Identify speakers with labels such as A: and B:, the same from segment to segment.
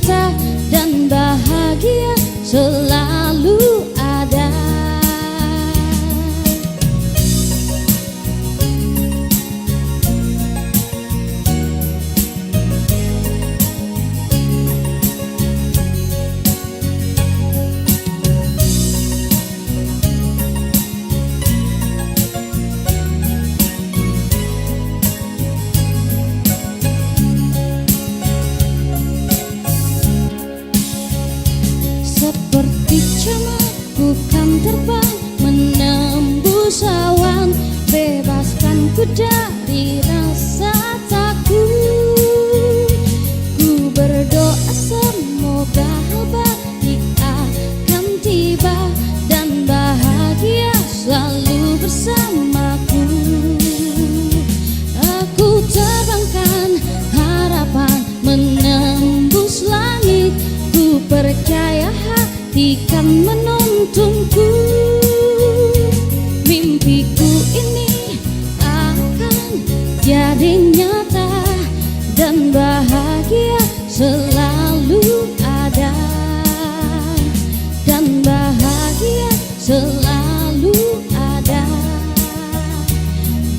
A: kita dan bahagia selalu ada. Seperti cama bukan terbang menembus awan, bebaskan ku dari rasa takut. Ku berdoa semoga hal baik akan tiba dan bahagia selalu bersamaku. Aku terbangkan harapan menembus langit, ku percaya hati kan menuntunku. Mimpiku ini akan jadi nyata dan bahagia selalu ada, dan bahagia selalu ada,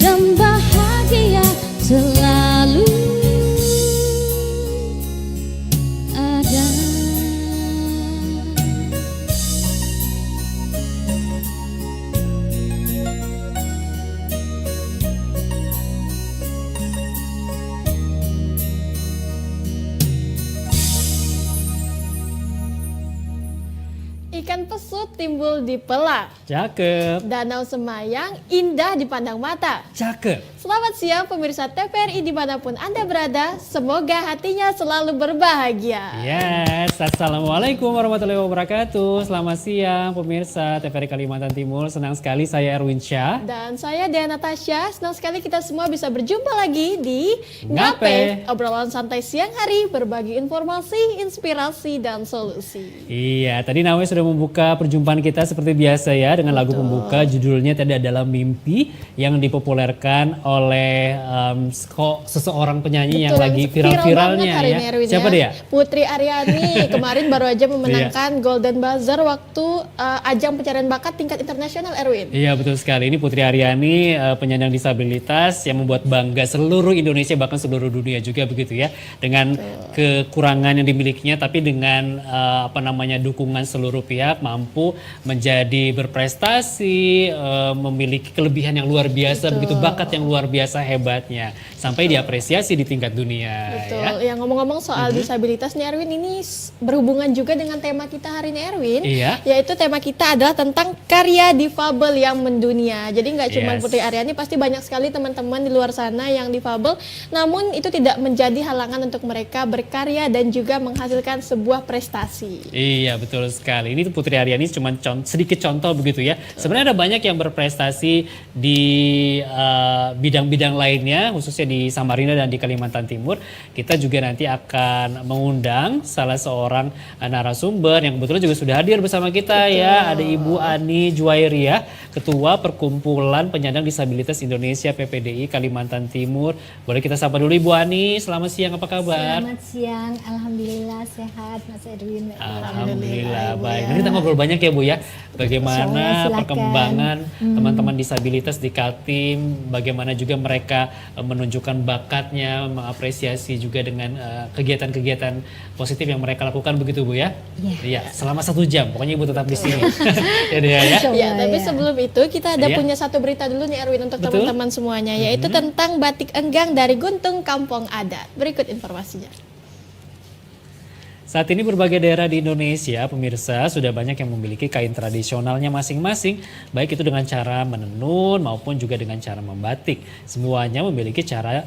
A: dan bahagia selalu ada.
B: Ikan pesut timbul di Pela.
C: Cakep.
B: Danau Semayang indah dipandang mata.
C: Cakep.
B: Selamat siang pemirsa TVRI dimanapun Anda berada. Semoga hatinya selalu berbahagia.
C: Yes, Assalamualaikum warahmatullahi wabarakatuh. Selamat siang pemirsa TVRI Kalimantan Timur. Senang sekali saya Erwin Syah.
B: Dan saya Diana Tasya. Senang sekali kita semua bisa berjumpa lagi di
C: Ngape.
B: Obrolan santai siang hari, berbagi informasi, inspirasi, dan solusi.
C: Iya, tadi namanya sudah membuka perjumpaan kita seperti biasa ya dengan lagu pembuka judulnya tadi adalah Mimpi yang dipopulerkan oleh seseorang penyanyi yang lagi viral-viralnya
B: banget hari
C: ya.
B: ini, Erwin,
C: Siapa dia?
B: Putri Aryani. Kemarin baru aja memenangkan Golden Buzzer waktu ajang pencarian bakat tingkat internasional, Erwin.
C: Iya betul sekali, ini Putri Aryani penyandang disabilitas yang membuat bangga seluruh Indonesia bahkan seluruh dunia juga begitu ya, dengan kekurangan yang dimilikinya tapi dengan dukungan seluruh pihak mampu menjadi berprestasi, memiliki kelebihan yang luar biasa, begitu bakat yang luar biasa hebatnya sampai diapresiasi di tingkat dunia.
B: Betul.
C: Ya.
B: Yang ngomong-ngomong soal disabilitas nih Erwin, ini berhubungan juga dengan tema kita hari ini Erwin.
C: Iya.
B: Yaitu tema kita adalah tentang karya difabel yang mendunia. Jadi nggak cuma
C: Yes.
B: Putri Aryani, pasti banyak sekali teman-teman di luar sana yang difabel. Namun itu tidak menjadi halangan untuk mereka berkarya dan juga menghasilkan sebuah prestasi.
C: Iya betul sekali. Ini Putri Aryani cuma sedikit contoh begitu ya. Sebenarnya ada banyak yang berprestasi di bidang-bidang lainnya, khususnya di Samarinda dan di Kalimantan Timur. Kita juga nanti akan mengundang salah seorang narasumber yang kebetulan juga sudah hadir bersama kita ya. Ada Ibu Ani Juwairiyah, Ketua Perkumpulan Penyandang Disabilitas Indonesia PPDI Kalimantan Timur. Boleh kita sapa dulu Ibu Ani. Selamat siang, apa kabar?
D: Selamat siang, alhamdulillah sehat Mas Erwin.
C: Alhamdulillah baik. Nanti kita ngobrol banyak ya Bu ya. Bagaimana
D: Silakan.
C: perkembangan teman-teman disabilitas di Kaltim, bagaimana juga mereka menunjukkan bakatnya, mengapresiasi juga dengan kegiatan-kegiatan positif yang mereka lakukan begitu Bu ya. Iya, selama 1 jam. Pokoknya Ibu tetap di sini. Ya dia ya.
B: Ya, tapi sebelum itu kita ada
C: Iya.
B: punya satu berita dulu nih Erwin untuk
C: Betul.
B: teman-teman semuanya, yaitu tentang batik enggang dari Guntung Kampung Adat. Berikut informasinya.
C: Saat ini berbagai daerah di Indonesia, pemirsa, sudah banyak yang memiliki kain tradisionalnya masing-masing, baik itu dengan cara menenun maupun juga dengan cara membatik. Semuanya memiliki cara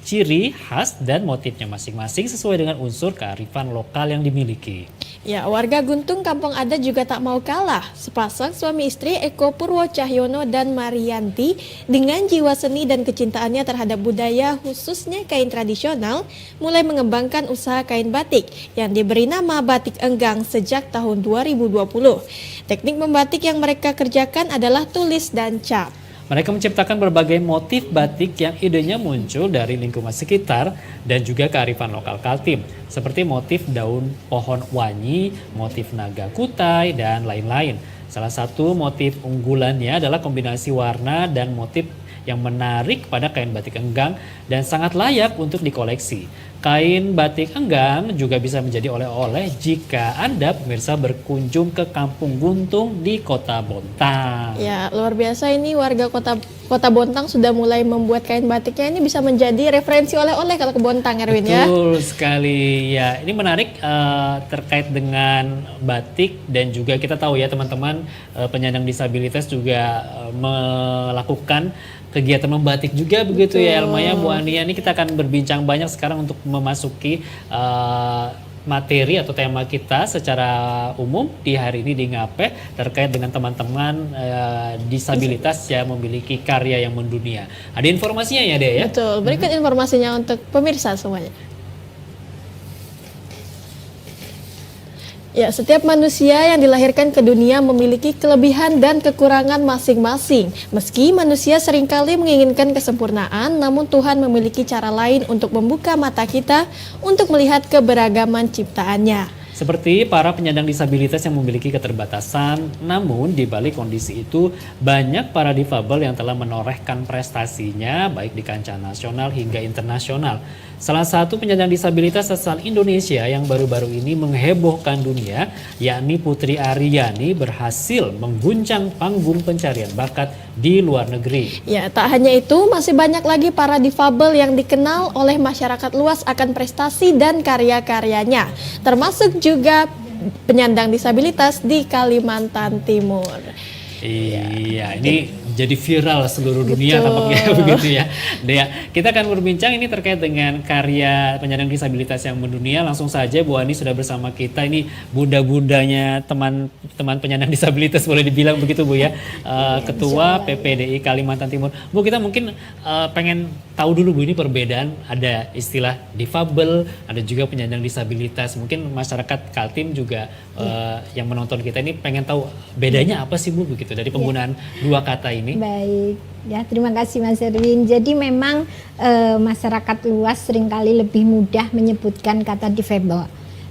C: ciri khas dan motifnya masing-masing sesuai dengan unsur kearifan lokal yang dimiliki.
B: Ya, warga Guntung Kampung Adat juga tak mau kalah. Sepasang suami istri Eko Purwo Cahyono dan Marianti dengan jiwa seni dan kecintaannya terhadap budaya khususnya kain tradisional mulai mengembangkan usaha kain batik yang diberi nama Batik Enggang sejak tahun 2020. Teknik membatik yang mereka kerjakan adalah tulis dan cap.
C: Mereka menciptakan berbagai motif batik yang idenya muncul dari lingkungan sekitar dan juga kearifan lokal Kaltim, seperti motif daun pohon wangi, motif naga kutai, dan lain-lain. Salah satu motif unggulannya adalah kombinasi warna dan motif yang menarik pada kain batik enggang dan sangat layak untuk dikoleksi. Kain batik enggang juga bisa menjadi oleh-oleh jika Anda pemirsa berkunjung ke Kampung Guntung di Kota Bontang.
B: Ya, luar biasa ini warga Kota Bontang sudah mulai membuat kain batiknya ini bisa menjadi referensi oleh-oleh kalau ke Bontang, Erwin ya.
C: Betul sekali. Ya, ini menarik terkait dengan batik dan juga kita tahu ya teman-teman penyandang disabilitas juga melakukan kegiatan membatik juga begitu ya Elmaya, Bu Ania. Ini kita akan berbincang banyak sekarang untuk memasuki materi atau tema kita secara umum di hari ini di Ngape terkait dengan teman-teman disabilitas yang memiliki karya yang mendunia. Ada informasinya ya Dea ya?
B: Betul, berikut informasinya untuk pemirsa semuanya. Ya, setiap manusia yang dilahirkan ke dunia memiliki kelebihan dan kekurangan masing-masing. Meski manusia seringkali menginginkan kesempurnaan, namun Tuhan memiliki cara lain untuk membuka mata kita untuk melihat keberagaman ciptaannya.
C: Seperti para penyandang disabilitas yang memiliki keterbatasan, namun di balik kondisi itu banyak para difabel yang telah menorehkan prestasinya baik di kancah nasional hingga internasional. Salah satu penyandang disabilitas asal Indonesia yang baru-baru ini menghebohkan dunia, yakni Putri Aryani berhasil mengguncang panggung pencarian bakat di luar negeri.
B: Ya, tak hanya itu, masih banyak lagi para difabel yang dikenal oleh masyarakat luas akan prestasi dan karya-karyanya, termasuk juga penyandang disabilitas di Kalimantan Timur.
C: Iya, ini jadi viral seluruh dunia
B: Betul.
C: tampaknya begitu ya. Dea, kita akan berbincang ini terkait dengan karya penyandang disabilitas yang mendunia. Langsung saja Bu Ani sudah bersama kita. Ini bunda-bundanya teman-teman penyandang disabilitas boleh dibilang begitu Bu ya. Ketua PPDI Kalimantan Timur. Bu, kita mungkin pengen tahu dulu Bu, ini perbedaan, ada istilah difabel, ada juga penyandang disabilitas. Mungkin masyarakat Kaltim juga yang menonton kita ini pengen tahu bedanya apa sih Bu begitu dari penggunaan dua kata ini.
D: Baik, ya terima kasih Mas Erwin. Jadi memang masyarakat luas seringkali lebih mudah menyebutkan kata difabel.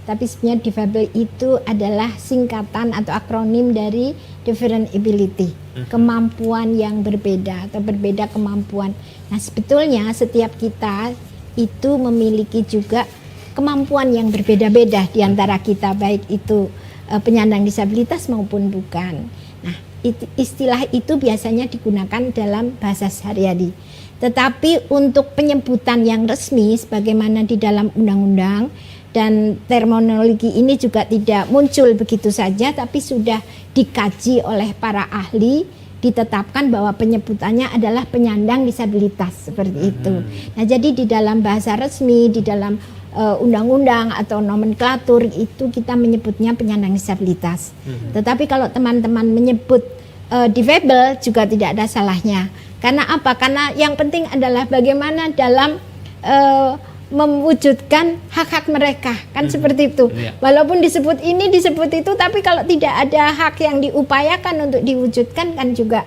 D: Tapi sebenarnya difabel itu adalah singkatan atau akronim dari different ability, kemampuan yang berbeda atau berbeda kemampuan. Nah sebetulnya setiap kita itu memiliki juga kemampuan yang berbeda-beda di antara kita, baik itu penyandang disabilitas maupun bukan. Nah, istilah itu biasanya digunakan dalam bahasa sehari-hari. Tetapi untuk penyebutan yang resmi sebagaimana di dalam undang-undang dan terminologi ini juga tidak muncul begitu saja, tapi sudah dikaji oleh para ahli, ditetapkan bahwa penyebutannya adalah penyandang disabilitas seperti itu. Nah, jadi di dalam bahasa resmi, di dalam undang-undang atau nomenklatur itu kita menyebutnya penyandang disabilitas. Tetapi kalau teman-teman menyebut difabel juga tidak ada salahnya. Karena apa? Karena yang penting adalah bagaimana dalam mewujudkan hak-hak mereka, kan seperti itu. Walaupun disebut ini, disebut itu, tapi kalau tidak ada hak yang diupayakan untuk diwujudkan kan juga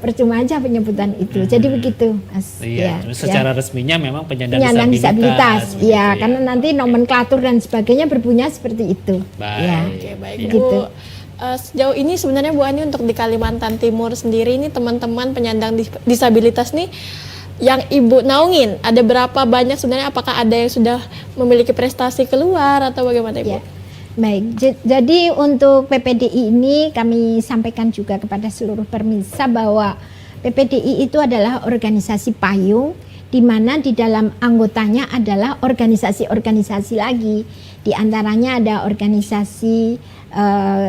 D: percuma aja penyebutan itu. Jadi begitu, Mas.
C: Iya,
D: Ya,
C: secara resminya memang penyandang
D: disabilitas.
C: begitu
D: Ya, karena nanti nomenklatur dan sebagainya berbunyi seperti itu.
C: Baik.
D: Ya.
B: Oke, baik
D: Begitu.
B: Bu. Sejauh ini sebenarnya Bu Ani untuk di Kalimantan Timur sendiri ini teman-teman penyandang disabilitas nih yang Ibu naungin, ada berapa banyak sebenarnya, apakah ada yang sudah memiliki prestasi keluar atau bagaimana Ibu?
D: Ya. Baik, jadi untuk PPDI ini kami sampaikan juga kepada seluruh pemirsa bahwa PPDI itu adalah organisasi payung di mana di dalam anggotanya adalah organisasi-organisasi lagi. Di antaranya ada organisasi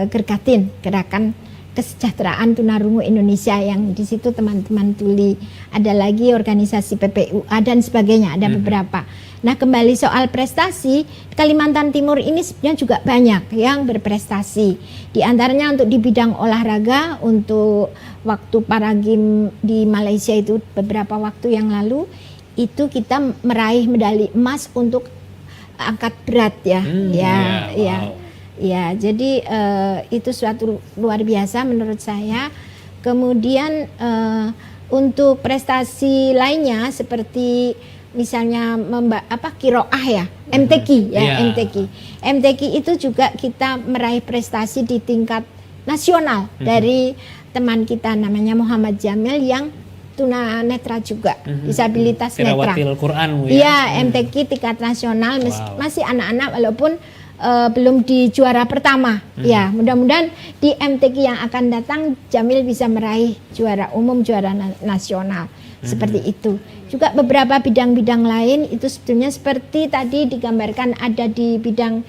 D: Gerkatin, Gerakan Kesejahteraan Tunarungu Indonesia, yang di situ teman-teman tuli. Ada lagi organisasi PPUA dan sebagainya, ada beberapa. Nah, kembali soal prestasi, Kalimantan Timur ini sebenarnya juga banyak yang berprestasi. Di antaranya untuk di bidang olahraga, untuk waktu Paragim di Malaysia itu beberapa waktu yang lalu, itu kita meraih medali emas untuk angkat berat ya. Ya, jadi itu suatu luar biasa menurut saya. Kemudian untuk prestasi lainnya seperti misalnya kiroah ya, MTQ ya,
C: Iya.
D: MTQ itu juga kita meraih prestasi di tingkat nasional dari teman kita namanya Muhammad Jamil yang tunanetra juga, disabilitas netra.
C: Tilawatil Quran Bu, ya.
D: Iya, MTQ tingkat nasional
C: Wow.
D: masih anak-anak walaupun belum di juara pertama. Ya, mudah-mudahan di MTQ yang akan datang Jamil bisa meraih juara umum, juara nasional. Seperti itu. Juga beberapa bidang-bidang lain itu sebetulnya seperti tadi digambarkan ada di bidang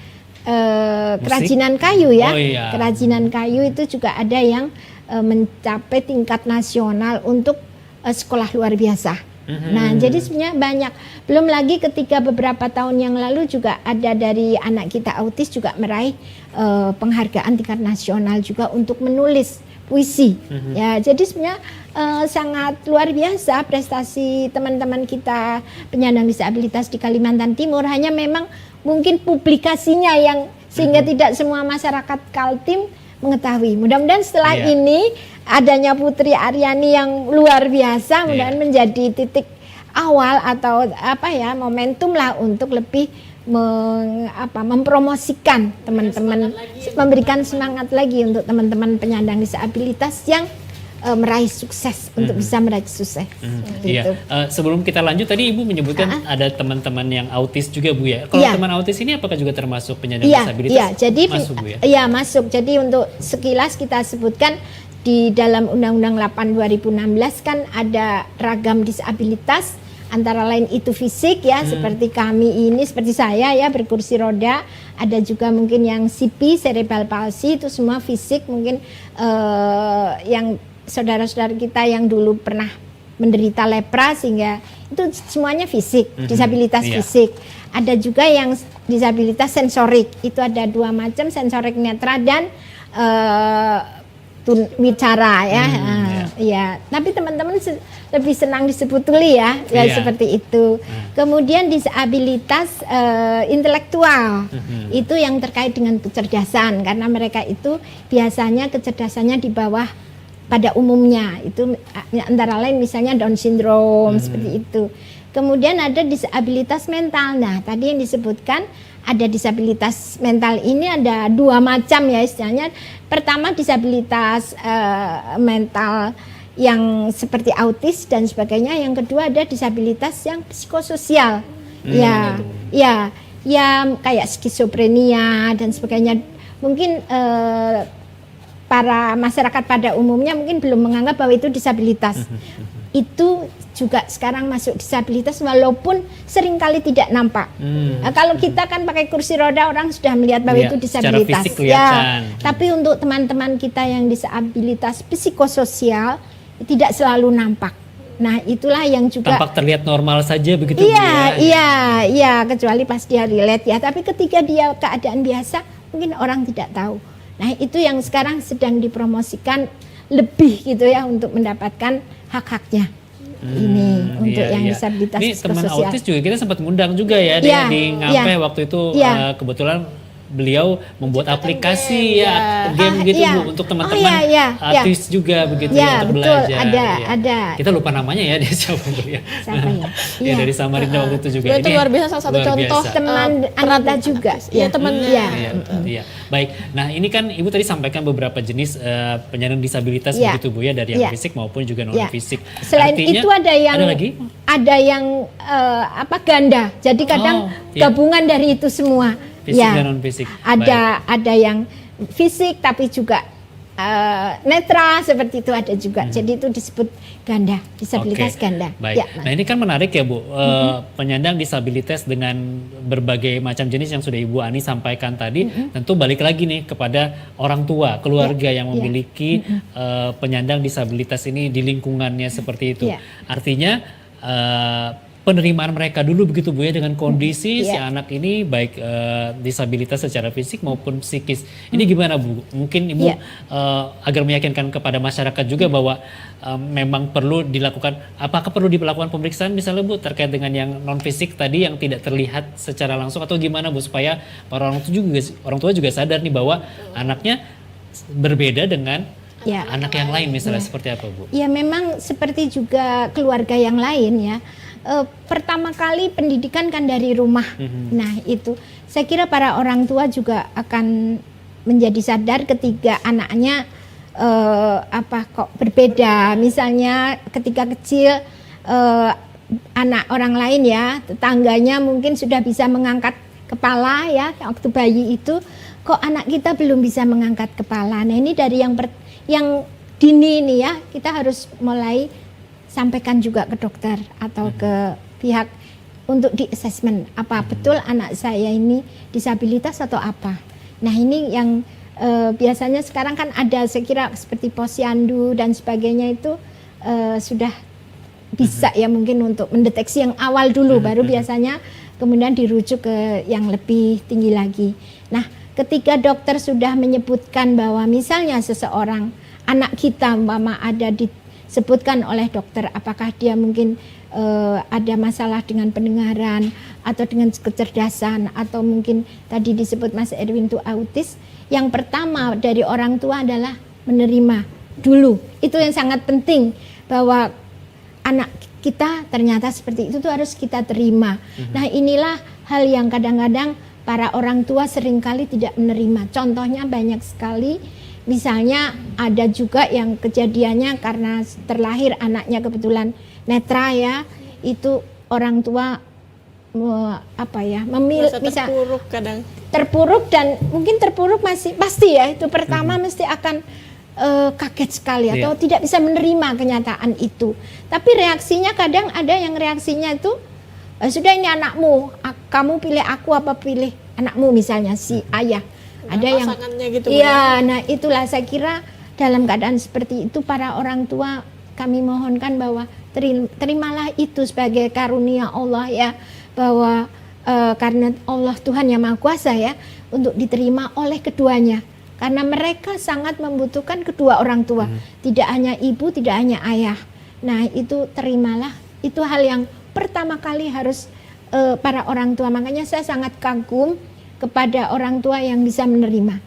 D: kerajinan kayu ya.
C: Oh, iya.
D: Kerajinan kayu itu juga ada yang mencapai tingkat nasional untuk sekolah luar biasa. Nah, jadi sebenarnya banyak. Belum lagi ketika beberapa tahun yang lalu juga ada dari anak kita autis juga meraih penghargaan tingkat nasional juga untuk menulis puisi. Ya, jadi sebenarnya sangat luar biasa prestasi teman-teman kita penyandang disabilitas di Kalimantan Timur. Hanya memang mungkin publikasinya yang sehingga tidak semua masyarakat Kaltim mengetahui. Mudah-mudahan setelah ini adanya Putri Aryani yang luar biasa, mudah-mudahan menjadi titik awal atau momentum lah untuk lebih mempromosikan teman-teman, memberikan semangat lagi untuk teman-teman penyandang disabilitas yang meraih sukses untuk bisa meraih sukses.
C: Iya. Sebelum kita lanjut tadi Ibu menyebutkan ada teman-teman yang autis juga Bu ya. Kalau teman autis ini apakah juga termasuk penyandang disabilitas?
D: Iya, jadi
C: masuk Bu ya.
D: Iya, masuk. Jadi untuk sekilas kita sebutkan di dalam Undang-Undang 8 2016 kan ada ragam disabilitas, antara lain itu fisik ya, seperti kami ini, seperti saya ya berkursi roda, ada juga mungkin yang CP, cerebral palsy, itu semua fisik, mungkin yang saudara-saudara kita yang dulu pernah menderita lepra sehingga itu semuanya fisik, disabilitas fisik. Ada juga yang disabilitas sensorik, itu ada dua macam, sensorik netra dan wicara ya. Ya, tapi teman-teman lebih senang disebut tuli ya, seperti itu. Kemudian disabilitas intelektual, itu yang terkait dengan kecerdasan, karena mereka itu biasanya kecerdasannya di bawah pada umumnya, itu antara lain misalnya Down syndrome seperti itu. Kemudian ada disabilitas mental. Nah, tadi yang disebutkan ada disabilitas mental ini ada dua macam ya istilahnya. Pertama disabilitas mental yang seperti autis dan sebagainya. Yang kedua ada disabilitas yang psikososial. Ya kayak skizofrenia dan sebagainya. Mungkin para masyarakat pada umumnya mungkin belum menganggap bahwa itu disabilitas. Itu juga sekarang masuk disabilitas walaupun seringkali tidak nampak. Kalau kita kan pakai kursi roda orang sudah melihat bahwa itu disabilitas. Tapi untuk teman-teman kita yang disabilitas psikososial tidak selalu nampak. Nah, itulah yang juga
C: tampak terlihat normal saja begitu Bu ya.
D: Iya, kecuali pas dia relate ya. Tapi ketika dia keadaan biasa mungkin orang tidak tahu. Nah, itu yang sekarang sedang dipromosikan lebih gitu ya untuk mendapatkan hak-haknya. Ini untuk yang disabilitas
C: psikososial. Ini teman autis juga kita sempat ngundang juga ya, dia di Ngampeh waktu itu kebetulan beliau membuat aplikasi game gitu Bu untuk teman-teman artis juga begitu ya untuk
D: betul,
C: belajar.
D: Ada.
C: Kita lupa namanya ya dia siapa Bu ya. Ya dari Samarinda waktu itu juga.
B: Itu luar biasa, salah satu contoh
D: teman Ananda juga.
B: Ya temannya.
C: Iya. Baik. Nah, ini kan Ibu tadi sampaikan beberapa jenis penyandang disabilitas begitu Bu ya, dari yang fisik maupun juga non fisik.
D: Selain itu ada yang ganda. Jadi kadang gabungan dari itu semua.
C: Fisik dan non fisik.
D: Ada yang fisik tapi juga netra seperti itu ada juga. Jadi itu disebut ganda, disabilitas ganda.
C: Baik. Nah, ini kan menarik ya Bu, penyandang disabilitas dengan berbagai macam jenis yang sudah Ibu Ani sampaikan tadi, tentu balik lagi nih kepada orang tua, keluarga yang memiliki penyandang disabilitas ini di lingkungannya seperti itu. Artinya penerimaan mereka dulu begitu Bu ya dengan kondisi si anak ini baik disabilitas secara fisik maupun psikis. Ini gimana Bu? Mungkin Ibu agar meyakinkan kepada masyarakat juga bahwa memang perlu dilakukan, apakah perlu dilakukan pemeriksaan misalnya Bu terkait dengan yang non fisik tadi yang tidak terlihat secara langsung atau gimana Bu supaya para orang tua juga sadar nih bahwa anaknya berbeda dengan
D: Ya.
C: anak yang lain misalnya seperti apa, Bu?
D: Ya memang seperti juga keluarga yang lain ya. Pertama kali pendidikan kan dari rumah. Nah itu saya kira para orang tua juga akan menjadi sadar ketika anaknya kok berbeda. Misalnya ketika kecil anak orang lain ya, tetangganya mungkin sudah bisa mengangkat kepala ya, waktu bayi itu kok anak kita belum bisa mengangkat kepala. Nah ini dari yang dini ini ya, kita harus mulai sampaikan juga ke dokter atau ke pihak untuk di assessment apa betul anak saya ini disabilitas atau apa. Nah ini yang biasanya sekarang kan ada, saya kira seperti posyandu dan sebagainya itu sudah bisa ya mungkin untuk mendeteksi yang awal dulu, baru biasanya kemudian dirujuk ke yang lebih tinggi lagi. Nah ketika dokter sudah menyebutkan bahwa misalnya seseorang, anak kita mama ada disebutkan oleh dokter apakah dia mungkin ada masalah dengan pendengaran atau dengan kecerdasan atau mungkin tadi disebut Mas Erwin itu autis, yang pertama dari orang tua adalah menerima dulu. Itu yang sangat penting, bahwa anak kita ternyata seperti itu tuh harus kita terima. Nah inilah hal yang kadang-kadang para orang tua seringkali tidak menerima. Contohnya banyak sekali, misalnya ada juga yang kejadiannya karena terlahir anaknya kebetulan netra ya, itu orang tua
B: Bisa terpuruk kadang.
D: terpuruk, dan mungkin terpuruk masih pasti ya, itu pertama mesti akan kaget sekali atau tidak bisa menerima kenyataan itu. Tapi reaksinya kadang ada yang reaksinya itu sudah ini anakmu, kamu pilih aku apa pilih anakmu misalnya si ayah. Ada yang
B: gitu.
D: iya, nah itulah saya kira dalam keadaan seperti itu para orang tua kami mohonkan bahwa terimalah itu sebagai karunia Allah ya, bahwa karena Allah Tuhan yang Maha Kuasa ya, untuk diterima oleh keduanya. Karena mereka sangat membutuhkan kedua orang tua, tidak hanya ibu, tidak hanya ayah. Nah itu terimalah, itu hal yang pertama kali harus para orang tua. Makanya saya sangat kagum kepada orang tua yang bisa menerima.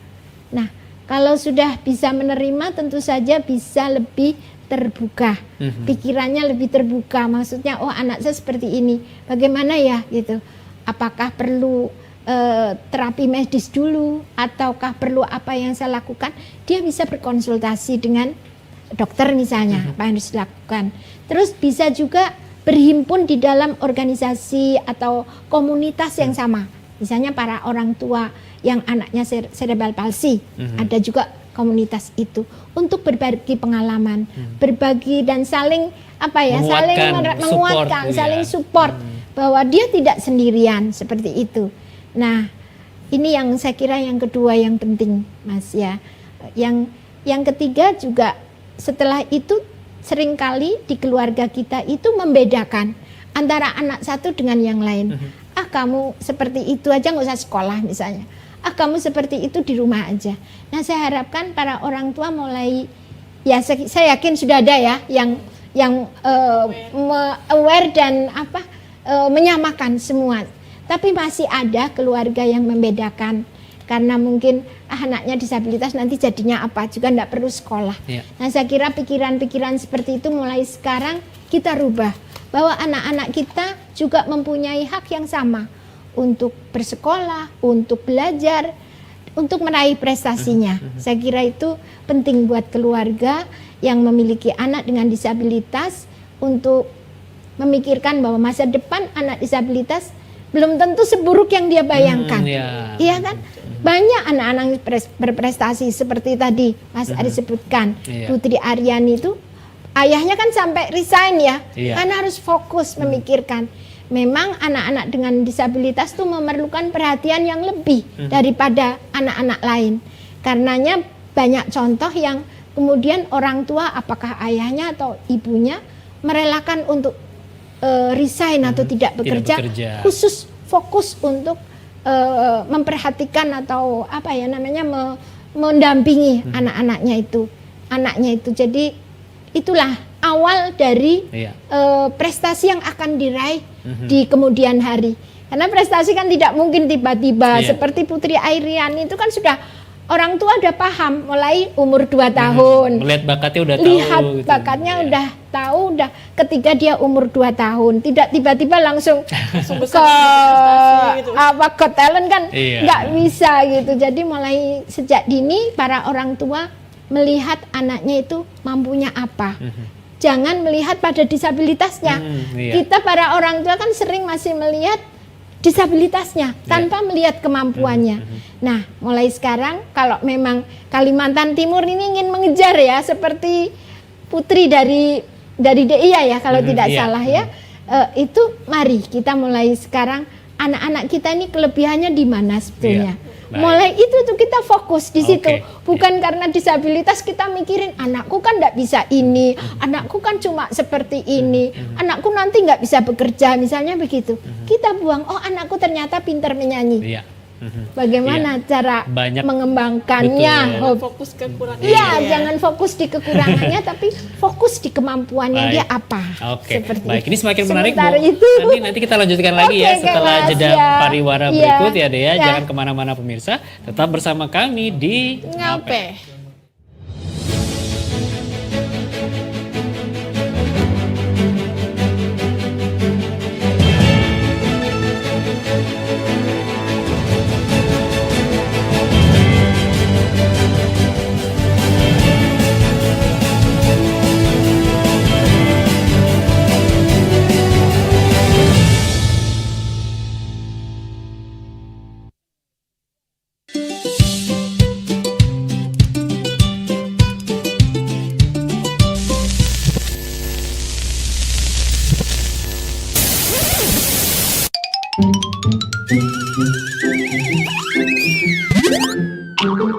D: Nah kalau sudah bisa menerima tentu saja bisa lebih terbuka, pikirannya lebih terbuka. Maksudnya oh anak saya seperti ini, bagaimana ya gitu. Apakah perlu terapi medis dulu ataukah perlu apa yang saya lakukan, dia bisa berkonsultasi dengan dokter misalnya apa yang harus dilakukan. Terus bisa juga berhimpun di dalam organisasi atau komunitas yang sama, misalnya para orang tua yang anaknya cerebral palsy, ada juga komunitas itu untuk berbagi pengalaman, berbagi dan saling menguatkan, saling support bahwa dia tidak sendirian seperti itu. Nah, ini yang saya kira yang kedua yang penting, Mas ya. Yang ketiga juga setelah itu seringkali di keluarga kita itu membedakan antara anak satu dengan yang lain. Ah, kamu seperti itu aja nggak usah sekolah misalnya. Ah, kamu seperti itu di rumah aja. Nah, saya harapkan para orang tua mulai, ya saya yakin sudah ada ya yang aware dan menyamakan semua. Tapi masih ada keluarga yang membedakan karena mungkin anaknya disabilitas nanti jadinya apa juga enggak perlu sekolah. Nah saya kira pikiran-pikiran seperti itu mulai sekarang kita rubah, bahwa anak-anak kita juga mempunyai hak yang sama untuk bersekolah, untuk belajar, untuk meraih prestasinya. Saya kira itu penting buat keluarga yang memiliki anak dengan disabilitas untuk memikirkan bahwa masa depan anak disabilitas belum tentu seburuk yang dia bayangkan. Iya kan? Banyak anak-anak berprestasi seperti tadi Mas Ari sebutkan. Putri Aryani itu ayahnya kan sampai resign ya, karena harus fokus memikirkan. Memang anak-anak dengan disabilitas itu memerlukan perhatian yang lebih daripada anak-anak lain. Karenanya banyak contoh yang kemudian orang tua, apakah ayahnya atau ibunya, merelakan untuk resign atau tidak bekerja, khusus fokus untuk memperhatikan atau mendampingi anaknya itu. Jadi itulah awal dari prestasi yang akan diraih di kemudian hari. Karena prestasi kan tidak mungkin tiba-tiba seperti Putri Aryani itu kan sudah orang tua udah paham mulai umur 2 tahun.
C: Melihat bakatnya udah tahu.
D: Lihat
C: gitu.
D: bakatnya
C: Iya.
D: udah tahu, udah ketika dia umur 2 tahun, tidak tiba-tiba langsung ke
B: prestasi gitu.
D: ke talent kan
C: Iya.
D: nggak bisa gitu. Jadi mulai sejak dini para orang tua melihat anaknya itu mampunya apa. Jangan melihat pada disabilitasnya.
C: Iya.
D: Kita para orang tua kan sering masih melihat disabilitasnya tanpa melihat kemampuannya. Nah, mulai sekarang kalau memang Kalimantan Timur ini ingin mengejar ya seperti putri dari DIA ya kalau tidak
C: iya.
D: salah ya. Itu mari kita mulai sekarang anak-anak kita ini kelebihannya di mana sebetulnya.
C: Baik.
D: Mulai itu tuh kita fokus di situ.
C: Oke.
D: Bukan karena disabilitas kita mikirin anakku kan nggak bisa ini, anakku kan cuma seperti ini, anakku nanti nggak bisa bekerja misalnya begitu. Kita buang, oh anakku ternyata pintar menyanyi.
C: Iya.
D: Bagaimana cara
C: Banyak.
D: mengembangkannya?
C: Betul.
B: Fokus ke kurang.
D: Iya, jangan fokus di kekurangannya, tapi fokus di kemampuannya
C: Baik.
D: dia apa.
C: Oke,
D: Seperti
C: baik.
D: itu.
C: Ini semakin menarik, Bu.
D: Sementara itu,
C: Nanti kita lanjutkan lagi ya
D: Oke,
C: setelah
D: Mas,
C: jeda
D: ya.
C: pariwara
D: Iya.
C: berikut ya, Dea.
D: Ya.
C: Jangan kemana-mana pemirsa. Tetap bersama kami di
B: Ngape.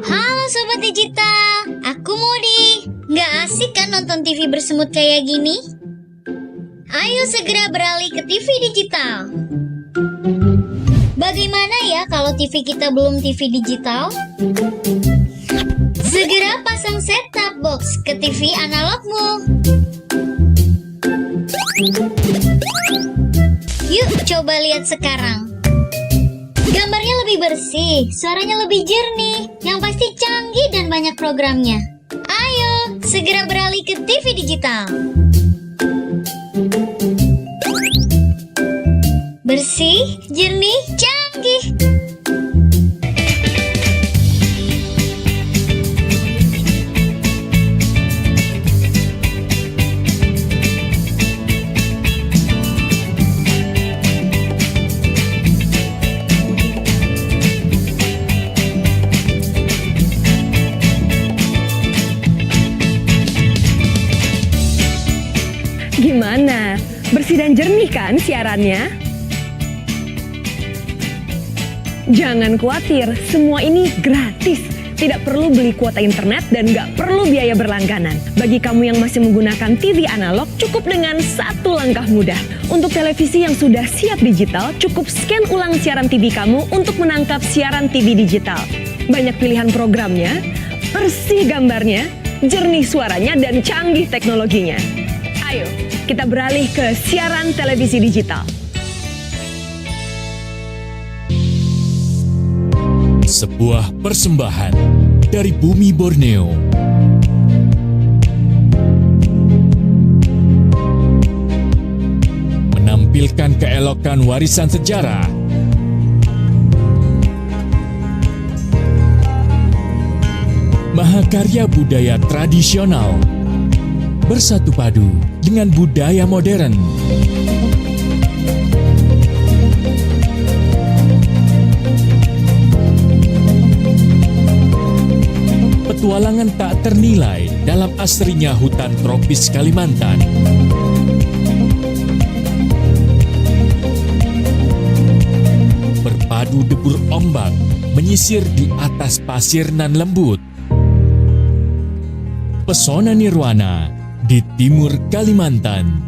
E: Halo Sobat Digital, aku Modi. Nggak asik kan nonton TV bersemut kayak gini? Ayo segera beralih ke TV digital. Bagaimana ya kalau TV kita belum TV digital? Segera pasang set-top box ke TV analogmu. Yuk coba lihat sekarang. Gambarnya lebih bersih, suaranya lebih jernih, yang pasti canggih dan banyak programnya. Ayo, segera beralih ke TV digital. Bersih, jernih, canggih.
F: Gimana? Bersih dan jernih kan siarannya? Jangan khawatir, semua ini gratis. Tidak perlu beli kuota internet dan nggak perlu biaya berlangganan. Bagi kamu yang masih menggunakan TV analog, cukup dengan satu langkah mudah. Untuk televisi yang sudah siap digital, cukup scan ulang siaran TV kamu untuk menangkap siaran TV digital. Banyak pilihan programnya, bersih gambarnya, jernih suaranya, dan canggih teknologinya. Ayo, kita beralih ke siaran televisi digital.
G: Sebuah persembahan dari bumi Borneo. Menampilkan keelokan warisan sejarah. Mahakarya budaya tradisional. Bersatu padu dengan budaya modern. Petualangan tak ternilai dalam asrinya hutan tropis Kalimantan. Berpadu debur ombak menyisir di atas pasir nan lembut. Pesona nirwana di timur Kalimantan.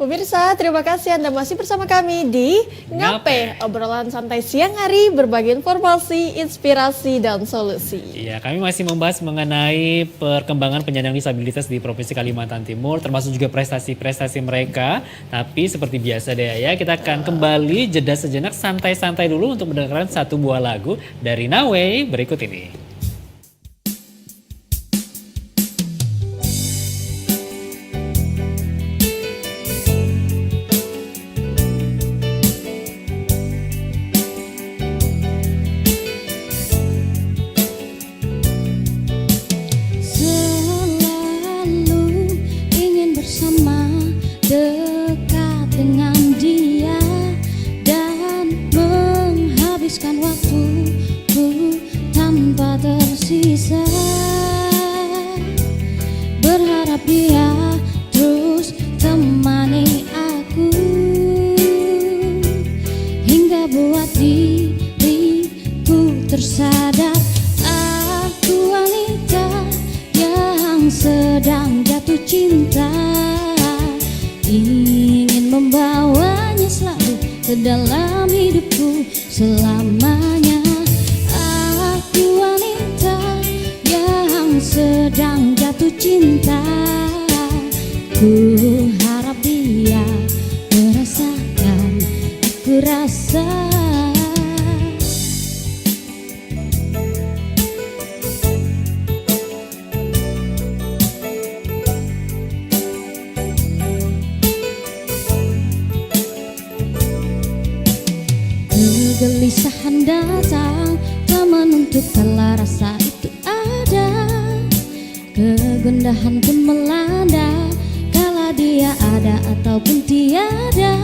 B: Pemirsa, pemirsa, terima kasih Anda masih bersama kami di Ngape, obrolan santai siang hari, berbagi informasi, inspirasi, dan solusi.
C: Iya, kami masih membahas mengenai perkembangan penyandang disabilitas di Provinsi Kalimantan Timur, termasuk juga prestasi-prestasi mereka. Tapi seperti biasa deh ya, kita akan kembali jeda sejenak, santai-santai dulu untuk mendengarkan satu buah lagu dari Nawe berikut ini.
A: Selalu ingin bersama, dekat dengan dia, dan menghabiskan waktuku tanpa tersisa. Berharap dia terus temani aku, hingga buat diriku tersadar aku wanita yang sedang jatuh cinta. Ingin membawanya selalu ke dalam hidupku selamanya. Aku wanita yang sedang jatuh cinta. Ku harap dia merasakan aku rasa. Kegelisahan datang, tak menuntut kala rasa itu ada. Kegundahan pun melanda, kala dia ada ataupun tiada.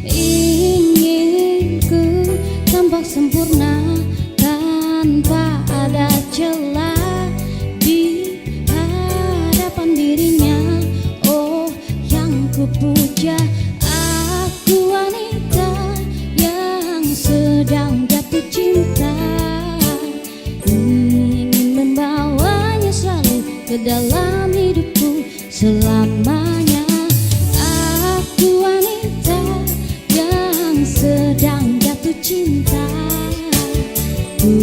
A: Inginku tampak sempurna tanpa ada celah di hadapan dirinya. Oh, yang ku puja, aku wanita yang sedang jatuh cinta. Ingin membawanya selalu ke dalam hidupku selamanya. Aku wanita yang sedang jatuh cinta. Ku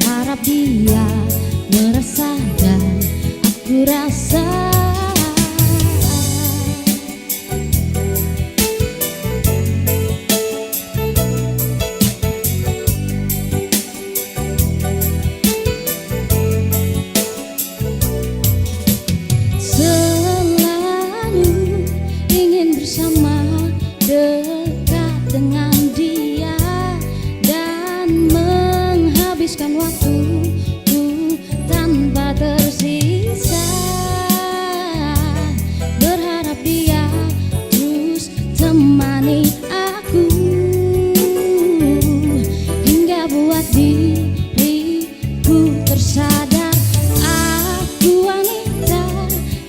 A: harap dia merasakan aku rasa. Selalu ingin bersama, dekat dengan dia, dan menghabiskan waktuku tanpa tersisa. Berharap dia terus temani aku, hingga buat diriku tersadar aku wanita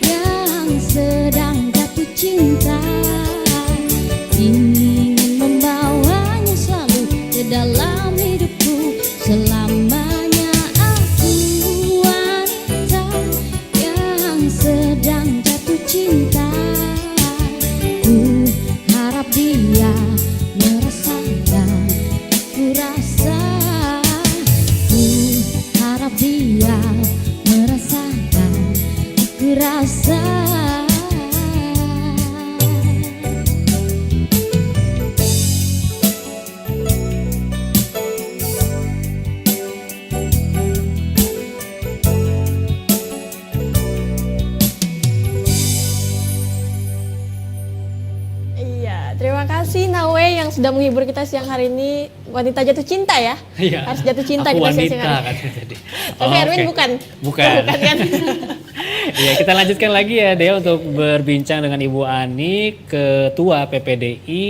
A: yang sedang jatuh cinta. Ingin membawanya selalu ke dalam hidupku selamanya. Aku wanita yang sedang jatuh cinta. Ku harap dia merasakan aku rasa. Ku harap dia merasakan aku rasa.
B: Iya, terima kasih Nawe yang sudah menghibur kita siang hari ini. Wanita jatuh cinta ya?
C: Iya.
B: Harus jatuh cinta
C: Aku
B: kita siang
C: wanita
B: hari.
C: kan tadi.
B: Tapi Erwin
C: oke.
B: bukan?
C: Bukan.
B: Bukan kan?
C: Iya, kita lanjutkan lagi ya Dea untuk berbincang dengan Ibu Ani, Ketua PPDI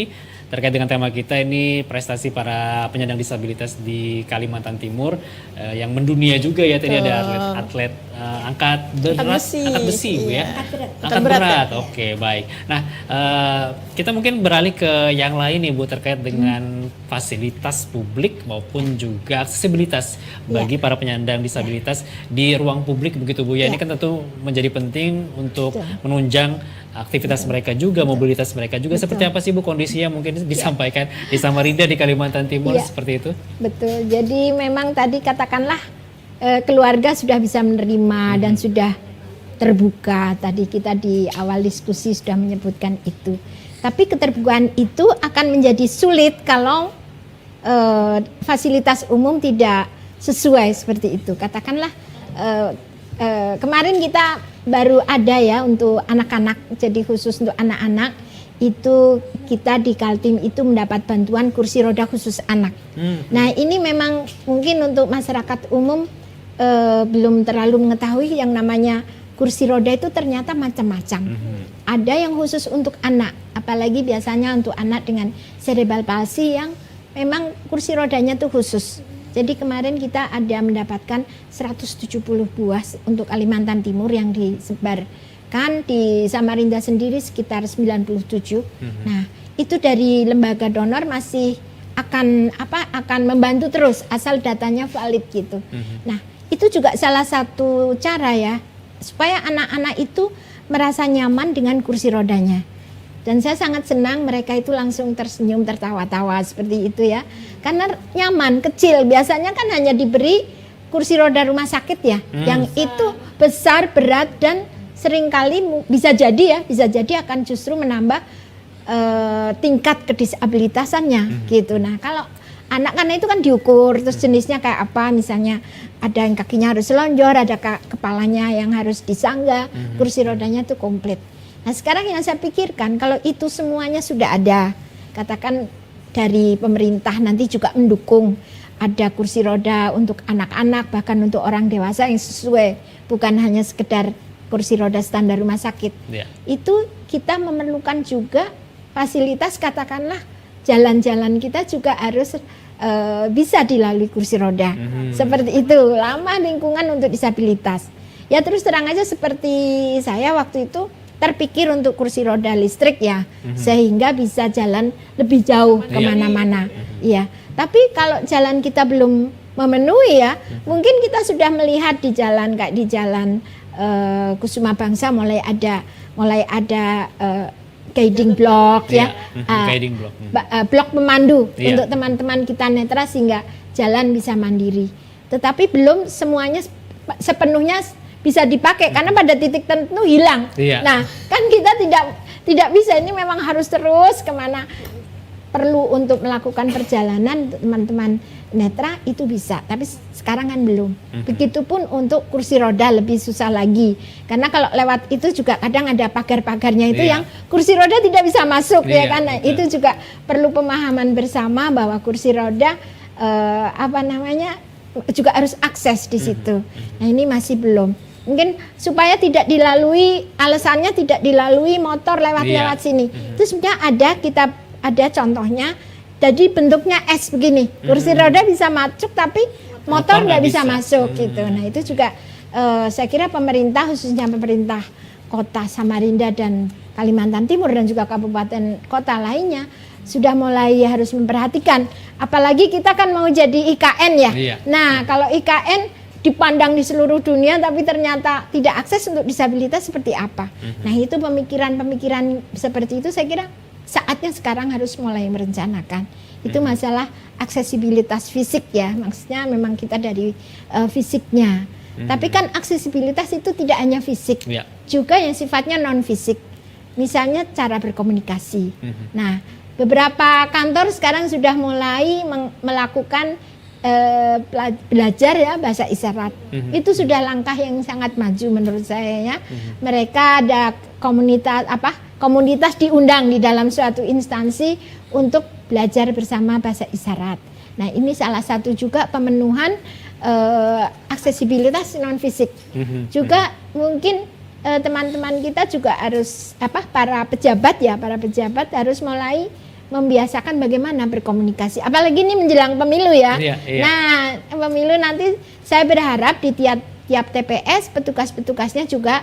C: terkait dengan tema kita ini prestasi para penyandang disabilitas di Kalimantan Timur yang mendunia juga ya. Tadi ada atlet angkat besi Bu ya. Angkat berat. Oke, baik. Nah, kita mungkin beralih ke yang lain nih Bu, terkait dengan fasilitas publik maupun juga aksesibilitas bagi para penyandang disabilitas di ruang publik begitu Bu ya. Ini kan tentu menjadi penting untuk menunjang aktivitas mereka juga, mobilitas mereka juga. Seperti apa sih Bu kondisinya, mungkin disampaikan di Samarinda di Kalimantan Timur seperti itu?
D: Betul. Jadi memang tadi katakanlah keluarga sudah bisa menerima dan sudah terbuka. Tadi kita di awal diskusi sudah menyebutkan itu. Tapi keterbukaan itu akan menjadi sulit kalau fasilitas umum tidak sesuai seperti itu. Katakanlah kemarin kita baru ada ya untuk anak-anak, jadi khusus untuk anak-anak itu kita di Kaltim itu mendapat bantuan kursi roda khusus anak. Nah ini memang mungkin untuk masyarakat umum belum terlalu mengetahui yang namanya kursi roda itu ternyata macam-macam. Ada yang khusus untuk anak, apalagi biasanya untuk anak dengan cerebral palsy yang memang kursi rodanya tuh khusus. Jadi kemarin kita ada mendapatkan 170 buah untuk Kalimantan Timur yang disebarkan di Samarinda sendiri sekitar 97. Nah, itu dari lembaga donor masih akan membantu terus asal datanya valid gitu. Nah, itu juga salah satu cara ya supaya anak-anak itu merasa nyaman dengan kursi rodanya. Dan saya sangat senang mereka itu langsung tersenyum, tertawa-tawa seperti itu ya. Karena nyaman, kecil. Biasanya kan hanya diberi kursi roda rumah sakit ya. Yang itu besar, berat dan seringkali bisa jadi akan justru menambah tingkat kedisabilitasannya gitu. Nah kalau anak kan itu kan diukur, terus jenisnya kayak apa, misalnya ada yang kakinya harus selonjor, ada kepalanya yang harus disangga, kursi rodanya itu komplit. Nah sekarang yang saya pikirkan kalau itu semuanya sudah ada, katakan dari pemerintah nanti juga mendukung ada kursi roda untuk anak-anak bahkan untuk orang dewasa yang sesuai, bukan hanya sekedar kursi roda standar rumah sakit. Itu kita memerlukan juga fasilitas, katakanlah jalan-jalan kita juga harus bisa dilalui kursi roda. Seperti itu, ramah lingkungan untuk disabilitas. Ya terus terang aja seperti saya waktu itu terpikir untuk kursi roda listrik ya, sehingga bisa jalan lebih jauh kemana-mana. Iya. Tapi kalau jalan kita belum memenuhi ya, mungkin kita sudah melihat di jalan kayak di jalan Kusuma Bangsa mulai ada guiding block
C: guiding block.
D: Blok pemandu untuk teman-teman kita netra sehingga jalan bisa mandiri. Tetapi belum semuanya sepenuhnya bisa dipakai karena pada titik tertentu hilang. Nah, kan kita tidak bisa, ini memang harus terus kemana perlu untuk melakukan perjalanan teman-teman netra itu bisa, tapi sekarang kan belum. Begitupun untuk kursi roda lebih susah lagi, karena kalau lewat itu juga kadang ada pagar-pagarnya itu yang kursi roda tidak bisa masuk ya kan. Nah, itu juga perlu pemahaman bersama bahwa kursi roda juga harus akses di situ. Nah, ini masih belum. Mungkin supaya tidak dilalui, alasannya tidak dilalui motor lewat sini. Itu sebenarnya ada contohnya. Jadi bentuknya S begini. Kursi roda bisa masuk tapi motor nggak bisa masuk gitu. Nah, itu juga saya kira pemerintah, khususnya pemerintah Kota Samarinda dan Kalimantan Timur dan juga kabupaten kota lainnya sudah mulai harus memperhatikan. Apalagi kita kan mau jadi IKN ya. Nah, kalau IKN dipandang di seluruh dunia tapi ternyata tidak akses untuk disabilitas seperti apa. Nah, itu pemikiran-pemikiran seperti itu saya kira saatnya sekarang harus mulai merencanakan. Itu masalah aksesibilitas fisik ya. Maksudnya memang kita dari fisiknya. Tapi kan aksesibilitas itu tidak hanya fisik. Juga yang sifatnya non fisik. Misalnya cara berkomunikasi. Nah, beberapa kantor sekarang sudah mulai melakukan belajar ya bahasa isyarat. Itu sudah langkah yang sangat maju menurut saya ya. Mereka ada komunitas diundang di dalam suatu instansi untuk belajar bersama bahasa isyarat. Nah, ini salah satu juga pemenuhan aksesibilitas non fisik. Juga mungkin teman-teman kita juga harus para pejabat harus mulai membiasakan bagaimana berkomunikasi. Apalagi ini menjelang pemilu ya.
C: Iya, iya.
D: Nah, pemilu nanti saya berharap di tiap TPS petugas-petugasnya juga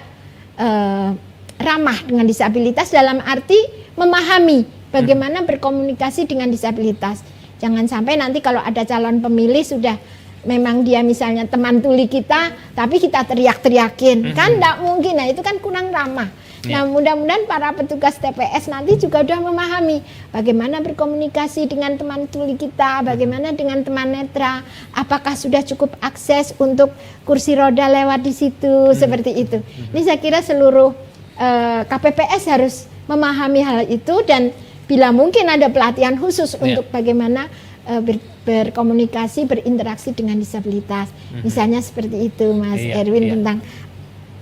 D: ramah dengan disabilitas dalam arti memahami bagaimana berkomunikasi dengan disabilitas. Jangan sampai nanti kalau ada calon pemilih sudah memang dia misalnya teman tuli kita, tapi kita teriak-teriakin, kan tidak mungkin. Nah itu kan kurang ramah. Nah mudah-mudahan para petugas TPS nanti juga sudah memahami bagaimana berkomunikasi dengan teman tuli kita, bagaimana dengan teman netra, apakah sudah cukup akses untuk kursi roda lewat di situ, seperti itu. Ini saya kira seluruh KPPS harus memahami hal itu, dan bila mungkin ada pelatihan khusus untuk bagaimana berkomunikasi, berinteraksi dengan disabilitas. Misalnya seperti itu Mas Erwin tentang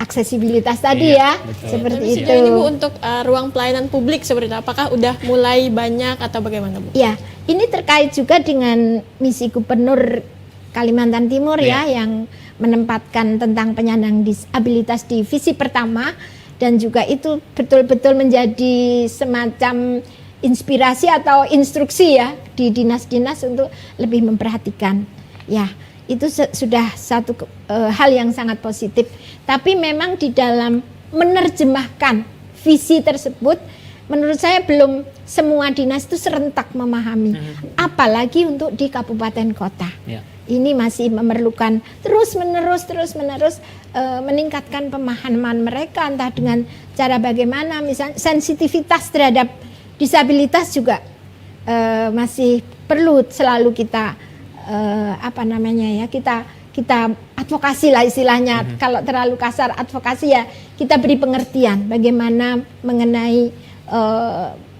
D: aksesibilitas tadi seperti
B: Tapi
D: itu.
B: sejauh ini Bu untuk ruang pelayanan publik seperti itu, apakah udah mulai banyak atau bagaimana Bu?
D: Ya, ini terkait juga dengan misi Gubernur Kalimantan Timur yang menempatkan tentang penyandang disabilitas di visi pertama, dan juga itu betul-betul menjadi semacam inspirasi atau instruksi ya di dinas-dinas untuk lebih memperhatikan. Ya, itu sudah satu hal yang sangat positif. Tapi memang di dalam menerjemahkan visi tersebut, menurut saya belum semua dinas itu serentak memahami. Apalagi untuk di kabupaten kota. Ini masih memerlukan terus-menerus meningkatkan pemahaman mereka, entah dengan cara bagaimana, misalnya sensitivitas terhadap disabilitas juga masih perlu selalu kita kita advokasi lah istilahnya. Kalau terlalu kasar advokasi ya kita beri pengertian bagaimana mengenai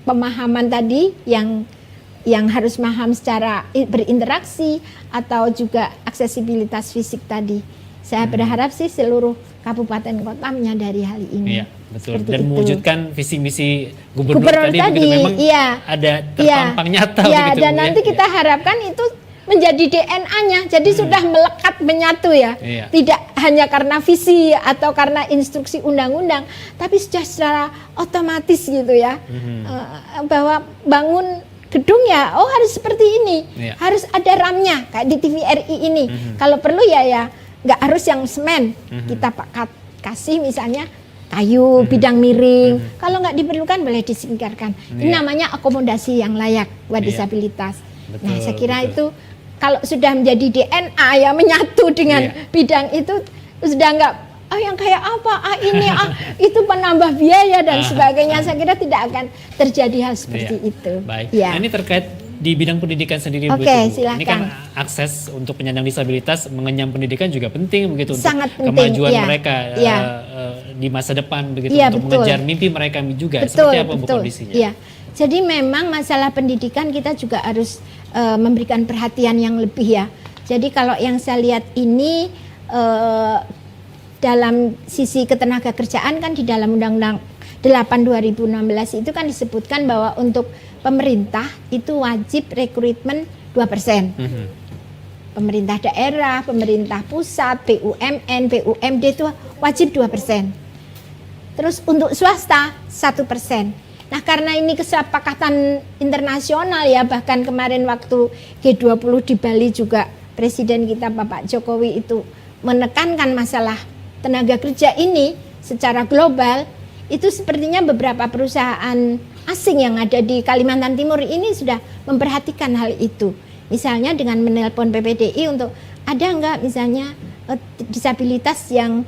D: pemahaman tadi yang harus paham secara berinteraksi atau juga aksesibilitas fisik tadi. Saya berharap sih seluruh kabupaten kota menyadari hal ini.
C: Iya, betul.
D: Seperti
C: Dan
D: itu.
C: mewujudkan visi misi gubernur tadi begitu, memang ada terpampang nyata begitu.
D: Dan nanti kita harapkan itu menjadi DNA-nya. Jadi sudah melekat menyatu ya. Tidak hanya karena visi atau karena instruksi undang-undang, tapi sudah secara otomatis gitu ya. Bahwa bangun gedung ya, harus seperti ini. Harus ada RAM-nya kayak di TVRI ini. Kalau perlu ya nggak harus yang semen, kita kasih misalnya kayu, bidang miring. Kalau nggak diperlukan boleh disingkirkan. Ini namanya akomodasi yang layak buat disabilitas. Nah saya kira itu kalau sudah menjadi DNA ya menyatu dengan bidang itu, sudah nggak yang kayak apa, ini itu penambah biaya dan sebagainya. Saya kira tidak akan terjadi hal seperti itu.
C: Baik. Nah, ini terkait di bidang pendidikan sendiri Bu.
D: Silakan.
C: Ini kan akses untuk penyandang disabilitas mengenyam pendidikan juga penting begitu
D: Sangat
C: untuk
D: penting,
C: kemajuan mereka di masa depan begitu, untuk mengejar mimpi mereka juga. Seperti apa Bu kondisinya?
D: Iya. Jadi memang masalah pendidikan kita juga harus memberikan perhatian yang lebih ya. Jadi kalau yang saya lihat ini dalam sisi ketenagakerjaan kan di dalam Undang-Undang 8 2016 itu kan disebutkan bahwa untuk pemerintah itu wajib rekrutmen 2%. Pemerintah daerah, pemerintah pusat, BUMN, BUMD itu wajib 2%. Terus untuk swasta 1%. Nah karena ini kesepakatan internasional ya, bahkan kemarin waktu G20 di Bali juga Presiden kita Bapak Jokowi itu menekankan masalah tenaga kerja ini secara global. Itu sepertinya beberapa perusahaan asing yang ada di Kalimantan Timur ini sudah memperhatikan hal itu. Misalnya dengan menelpon PPDI untuk ada enggak misalnya disabilitas yang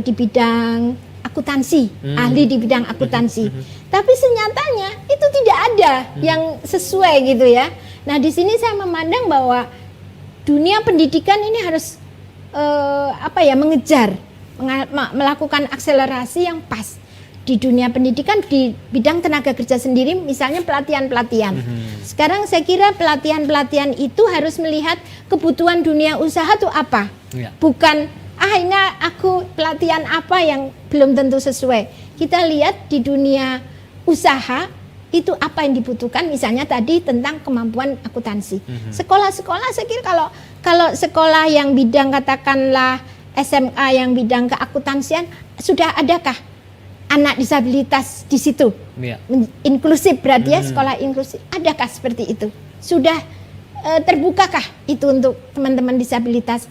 D: di bidang akuntansi, ahli di bidang akuntansi. Tapi senyatanya itu tidak ada yang sesuai gitu ya. Nah di sini saya memandang bahwa dunia pendidikan ini harus mengejar, melakukan akselerasi yang pas. Di dunia pendidikan di bidang tenaga kerja sendiri misalnya pelatihan-pelatihan. Sekarang saya kira pelatihan-pelatihan itu harus melihat kebutuhan dunia usaha itu apa. Bukan ini aku pelatihan apa yang belum tentu sesuai. Kita lihat di dunia usaha itu apa yang dibutuhkan, misalnya tadi tentang kemampuan akuntansi. Sekolah-sekolah saya kira kalau sekolah yang bidang katakanlah SMA yang bidang keakuntansian sudah adakah anak disabilitas di situ.
C: Iya.
D: Inklusif berarti ya, sekolah inklusif. Adakah seperti itu? Sudah terbukakah itu untuk teman-teman disabilitas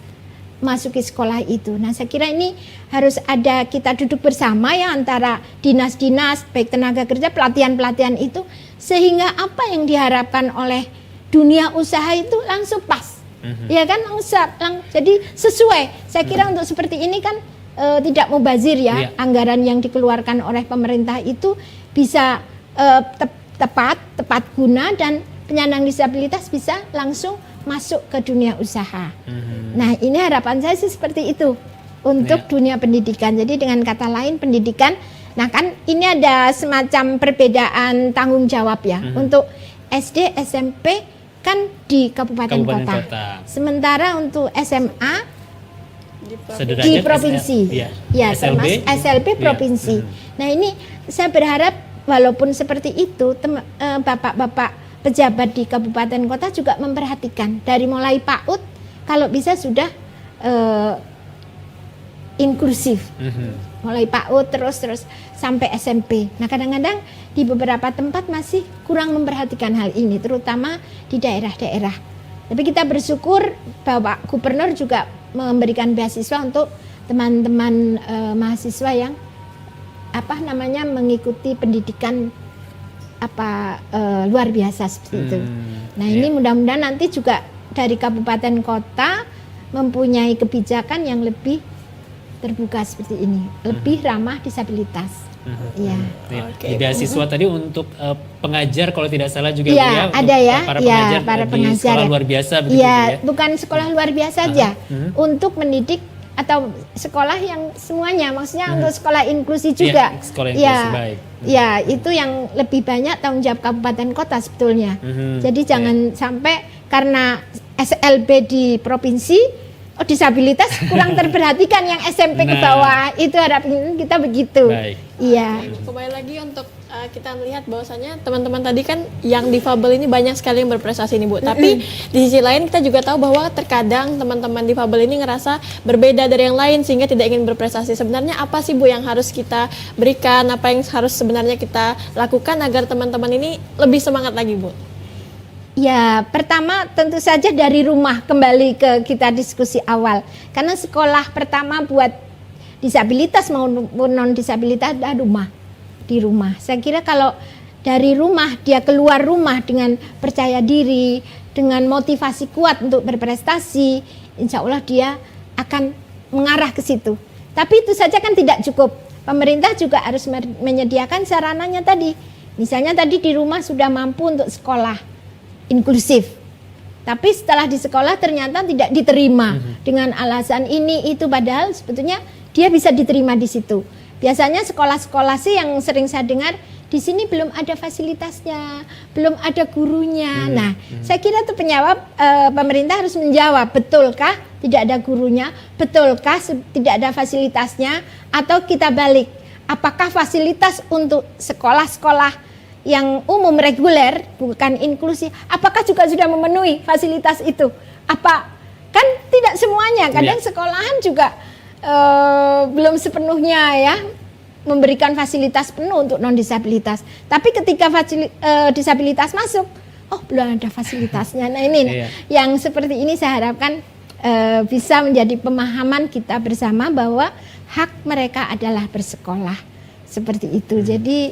D: masuki sekolah itu? Nah, saya kira ini harus ada, kita duduk bersama ya antara dinas-dinas, baik tenaga kerja, pelatihan-pelatihan itu, sehingga apa yang diharapkan oleh dunia usaha itu langsung pas. Ya kan, jadi sesuai. Saya kira untuk seperti ini kan tidak mubazir ya, anggaran yang dikeluarkan oleh pemerintah itu bisa tepat guna, dan penyandang disabilitas bisa langsung masuk ke dunia usaha. Nah, ini harapan saya sih seperti itu untuk dunia pendidikan. Jadi dengan kata lain pendidikan, nah kan ini ada semacam perbedaan tanggung jawab ya. Untuk SD, SMP kan di kabupaten kota. Sementara untuk SMA di provinsi. Ya, termasuk SLB provinsi. Nah, ini saya berharap walaupun seperti itu bapak-bapak pejabat di kabupaten kota juga memperhatikan dari mulai PAUD kalau bisa sudah inklusif. Mulai PAUD terus sampai SMP. Nah, kadang-kadang di beberapa tempat masih kurang memperhatikan hal ini, terutama di daerah-daerah. Tapi kita bersyukur Bapak Gubernur juga memberikan beasiswa untuk teman-teman mahasiswa yang mengikuti pendidikan luar biasa seperti itu. Nah, ini mudah-mudahan nanti juga dari kabupaten kota mempunyai kebijakan yang lebih terbuka seperti ini, lebih ramah disabilitas. Iya.
C: Di beasiswa tadi untuk pengajar kalau tidak salah juga
D: ya, ada ya, para pengajar
C: di sekolah luar biasa begitu ya.
D: Bukan sekolah luar biasa aja, untuk mendidik atau sekolah yang semuanya, maksudnya untuk sekolah inklusi juga.
C: Sekolah inklusi, baik.
D: Ya, itu yang lebih banyak tanggung jawab kabupaten kota sebetulnya. Jadi jangan sampai karena SLB di provinsi disabilitas kurang terperhatikan yang SMP ke bawah. Itu harapan kita begitu. Iya.
B: Kembali lagi untuk kita melihat bahwasanya teman-teman tadi kan yang difabel ini banyak sekali yang berprestasi nih Bu. Tapi di sisi lain kita juga tahu bahwa terkadang teman-teman difabel ini ngerasa berbeda dari yang lain sehingga tidak ingin berprestasi. Sebenarnya apa sih Bu yang harus kita berikan, apa yang harus sebenarnya kita lakukan agar teman-teman ini lebih semangat lagi Bu?
D: Ya, pertama tentu saja dari rumah, kembali ke kita diskusi awal. Karena sekolah pertama buat disabilitas maupun non-disabilitas adalah rumah. Di rumah. Saya kira kalau dari rumah, dia keluar rumah dengan percaya diri, dengan motivasi kuat untuk berprestasi, insya Allah dia akan mengarah ke situ. Tapi itu saja kan tidak cukup. Pemerintah juga harus menyediakan sarananya tadi. Misalnya tadi di rumah sudah mampu untuk sekolah inklusif, tapi setelah di sekolah ternyata tidak diterima dengan alasan ini itu, padahal sebetulnya dia bisa diterima di situ. Biasanya sekolah-sekolah sih yang sering saya dengar di sini belum ada fasilitasnya, belum ada gurunya. Nah, saya kira itu pemerintah harus menjawab, betulkah tidak ada gurunya, betulkah tidak ada fasilitasnya, atau kita balik, apakah fasilitas untuk sekolah-sekolah yang umum reguler bukan inklusi, apakah juga sudah memenuhi fasilitas itu? Apa kan tidak semuanya, kadang sekolahan juga belum sepenuhnya ya memberikan fasilitas penuh untuk non disabilitas. Tapi ketika disabilitas masuk, oh belum ada fasilitasnya. Nah ini yang seperti ini saya harapkan bisa menjadi pemahaman kita bersama bahwa hak mereka adalah bersekolah seperti itu. Jadi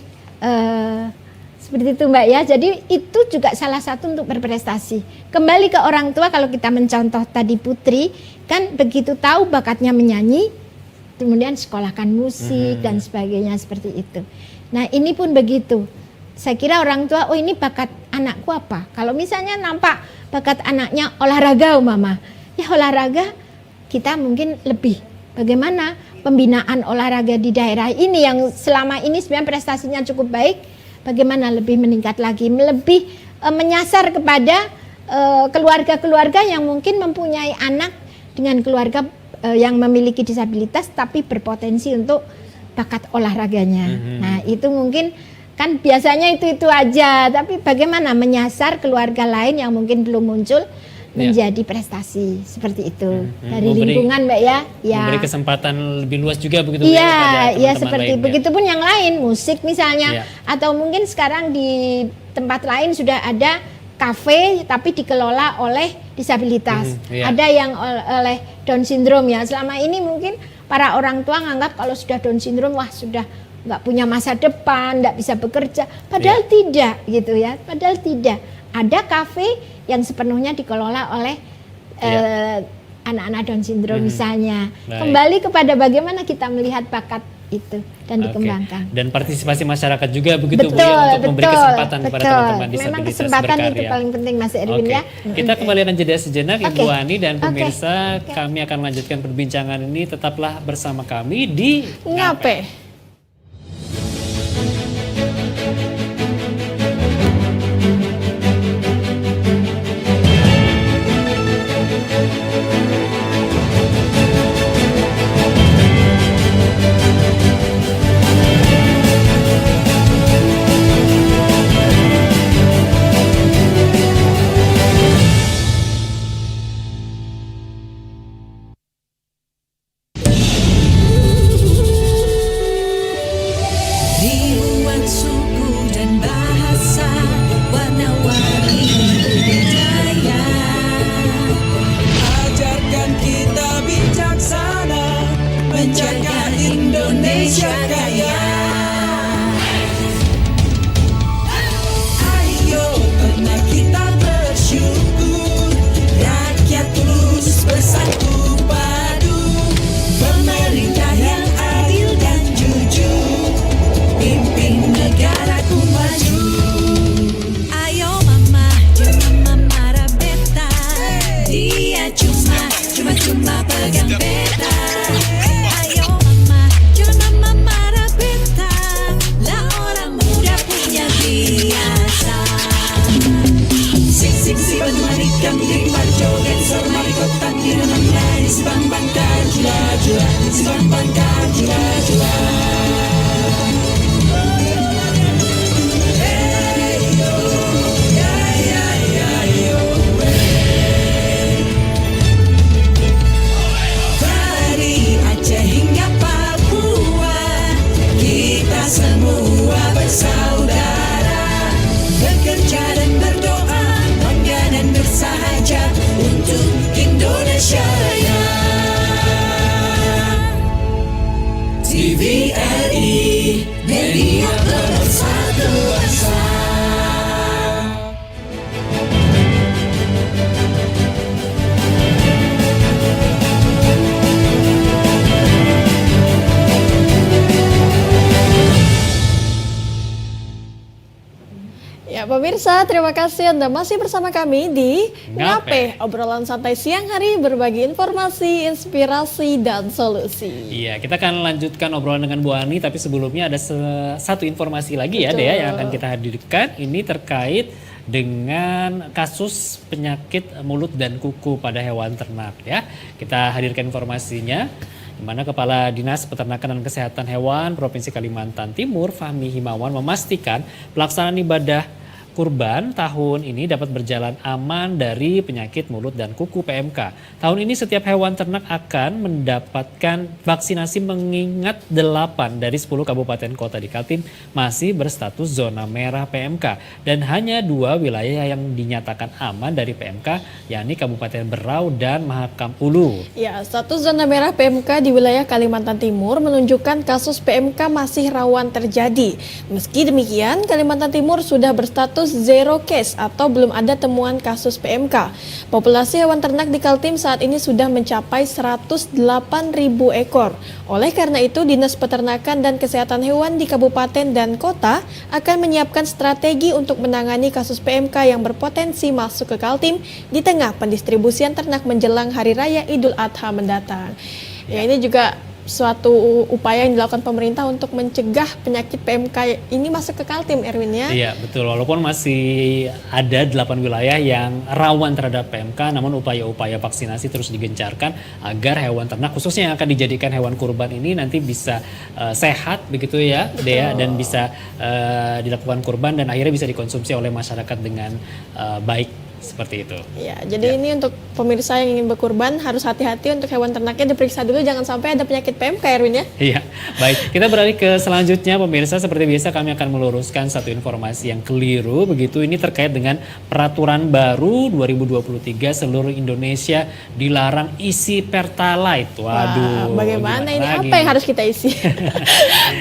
D: seperti itu Mbak ya, jadi itu juga salah satu untuk berprestasi. Kembali ke orang tua, kalau kita mencontoh tadi Putri, kan begitu tahu bakatnya menyanyi, kemudian sekolahkan musik dan sebagainya seperti itu. Nah ini pun begitu, saya kira orang tua, oh ini bakat anakku apa? Kalau misalnya nampak bakat anaknya olahraga mama, ya olahraga kita mungkin lebih. Bagaimana pembinaan olahraga di daerah ini yang selama ini sebenarnya prestasinya cukup baik, bagaimana lebih meningkat lagi, lebih menyasar kepada keluarga-keluarga yang mungkin mempunyai anak dengan keluarga yang memiliki disabilitas tapi berpotensi untuk bakat olahraganya. Nah itu mungkin kan biasanya itu aja, tapi bagaimana menyasar keluarga lain yang mungkin belum muncul. menjadi prestasi seperti itu dari
C: Memberi-
D: lingkungan Mbak ya.
C: Memberi kesempatan lebih luas juga begitu
D: Iya,
C: kepada
D: ya
C: teman-teman
D: seperti
C: lainnya.
D: begitupun yang lain, musik misalnya,
C: Iya.
D: atau mungkin sekarang di tempat lain sudah ada kafe tapi dikelola oleh disabilitas.
C: Iya.
D: Ada yang oleh Down syndrome ya. Selama ini mungkin para orang tua nganggap kalau sudah Down syndrome wah sudah nggak punya masa depan, nggak bisa bekerja. Padahal
C: Iya.
D: tidak gitu ya. Padahal tidak. Ada kafe yang sepenuhnya dikelola oleh anak-anak Down syndrome misalnya.
C: Baik.
D: Kembali kepada bagaimana kita melihat bakat itu dan
C: Oke.
D: dikembangkan.
C: Dan partisipasi masyarakat juga begitu Bu,
D: Betul,
C: ya, untuk memberi
D: betul,
C: kesempatan kepada
D: betul.
C: teman-teman
D: Memang
C: disabilitas
D: kesempatan
C: berkarya.
D: itu paling penting Mas Erwin
C: Oke.
D: ya.
C: Kita kembali akan jeda sejenak Ibu
D: Oke.
C: Ani dan
D: Oke.
C: pemirsa. Kami akan lanjutkan perbincangan ini. Tetaplah bersama kami di
B: Ngape?
H: Ribuan suku dan bahasa, warna-warni budaya. Ajarkan kita bijaksana, menjaga Indonesia kaya. Ayo tenang kita bersyukur, rakyat tulus bersatu padu, pemerintah yang adil dan jujur, pimpin negaraku maju. Ayo mama, jangan mama rabeta. Dia cuma pegang peta. Ayo mama, jangan mama rabeta. Lah orang muda punya biasa. Sing si bantu manikam di marjoget sormari kotak di dalam lari si bang bangkar jula jula si bang bangkar jula jula. Dari Aceh hingga Papua, kita semua bersaudara, bekerja dan berdoa, bangga dan bersahaja untuk Indonesia Raya. TVRI, media pemersatu bangsa.
B: Ya pemirsa, terima kasih Anda masih bersama kami di
C: Ngape.
B: Ngape, obrolan santai siang hari berbagi informasi, inspirasi, dan solusi.
C: Iya, kita akan lanjutkan obrolan dengan Bu Ani, tapi sebelumnya ada satu informasi lagi ya,
B: Betul.
C: Dea, yang akan kita hadirkan. Ini terkait dengan kasus penyakit mulut dan kuku pada hewan ternak ya. Kita hadirkan informasinya, di mana Kepala Dinas Peternakan dan Kesehatan Hewan Provinsi Kalimantan Timur, Fahmi Himawan, memastikan pelaksanaan ibadah kurban tahun ini dapat berjalan aman dari penyakit mulut dan kuku PMK. Tahun ini setiap hewan ternak akan mendapatkan vaksinasi, mengingat 8 dari 10 kabupaten kota di Kaltim masih berstatus zona merah PMK. Dan hanya 2 wilayah yang dinyatakan aman dari PMK, yakni Kabupaten Berau dan Mahakam Ulu.
B: Ya, status zona merah PMK di wilayah Kalimantan Timur menunjukkan kasus PMK masih rawan terjadi. Meski demikian, Kalimantan Timur sudah berstatus zero case atau belum ada temuan kasus PMK. Populasi hewan ternak di Kaltim saat ini sudah mencapai 108.000 ekor. Oleh karena itu, Dinas Peternakan dan Kesehatan Hewan di kabupaten dan kota akan menyiapkan strategi untuk menangani kasus PMK yang berpotensi masuk ke Kaltim di tengah pendistribusian ternak menjelang Hari Raya Idul Adha mendatang. Ya, ini juga suatu upaya yang dilakukan pemerintah untuk mencegah penyakit PMK ini masuk ke Kaltim, Erwin ya.
C: Iya betul, walaupun masih ada 8 wilayah yang rawan terhadap PMK, namun upaya-upaya vaksinasi terus digencarkan agar hewan ternak khususnya yang akan dijadikan hewan kurban ini nanti bisa sehat begitu ya, Dea, dan bisa dilakukan kurban dan akhirnya bisa dikonsumsi oleh masyarakat dengan baik seperti itu.
B: Ya, jadi ini untuk pemirsa yang ingin berkurban harus hati-hati untuk hewan ternaknya diperiksa dulu, jangan sampai ada penyakit PMK, Erwin ya.
C: Iya, baik. Kita beralih ke selanjutnya pemirsa. Seperti biasa kami akan meluruskan satu informasi yang keliru. Begitu ini terkait dengan peraturan baru 2023 seluruh Indonesia dilarang isi Pertalite. Waduh.
B: Bagaimana ini?
C: lagi
B: Apa yang harus kita isi?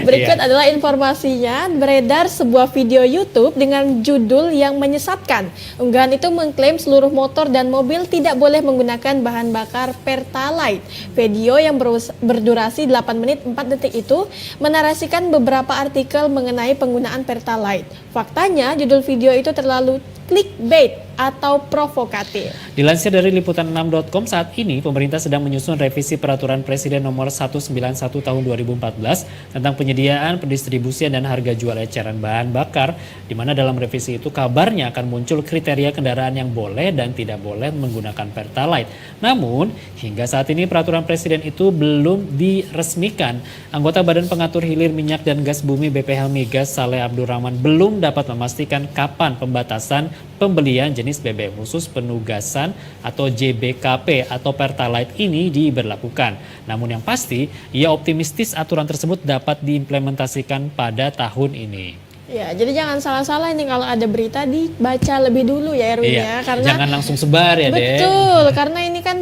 B: Berikut adalah informasinya. Beredar sebuah video YouTube dengan judul yang menyesatkan. Unggahan itu mengklaim seluruh motor dan mobil tidak boleh menggunakan bahan bakar Pertalite. Video yang berdurasi 8 menit 4 detik itu menarasikan beberapa artikel mengenai penggunaan Pertalite. Faktanya, judul video itu terlalu clickbait atau provokatif.
C: Dilansir dari liputan6.com, saat ini pemerintah sedang menyusun revisi peraturan Presiden nomor 191 tahun 2014 tentang penyediaan, pendistribusian dan harga jual eceran bahan bakar, di mana dalam revisi itu kabarnya akan muncul kriteria kendaraan yang boleh dan tidak boleh menggunakan Pertalite. Namun, hingga saat ini peraturan Presiden itu belum diresmikan. Anggota Badan Pengatur Hilir Minyak dan Gas Bumi BPH Migas, Saleh Abdurrahman, belum dapat memastikan kapan pembatasan pembelian jenis BBM khusus penugasan atau JBKP atau Pertalite ini diberlakukan. Namun yang pasti, ia optimistis aturan tersebut dapat diimplementasikan pada tahun ini.
B: Ya, jadi jangan salah-salah ini kalau ada berita dibaca lebih dulu ya Erwin ya, karena
C: jangan langsung sebar ya, Dek.
B: betul, karena ini kan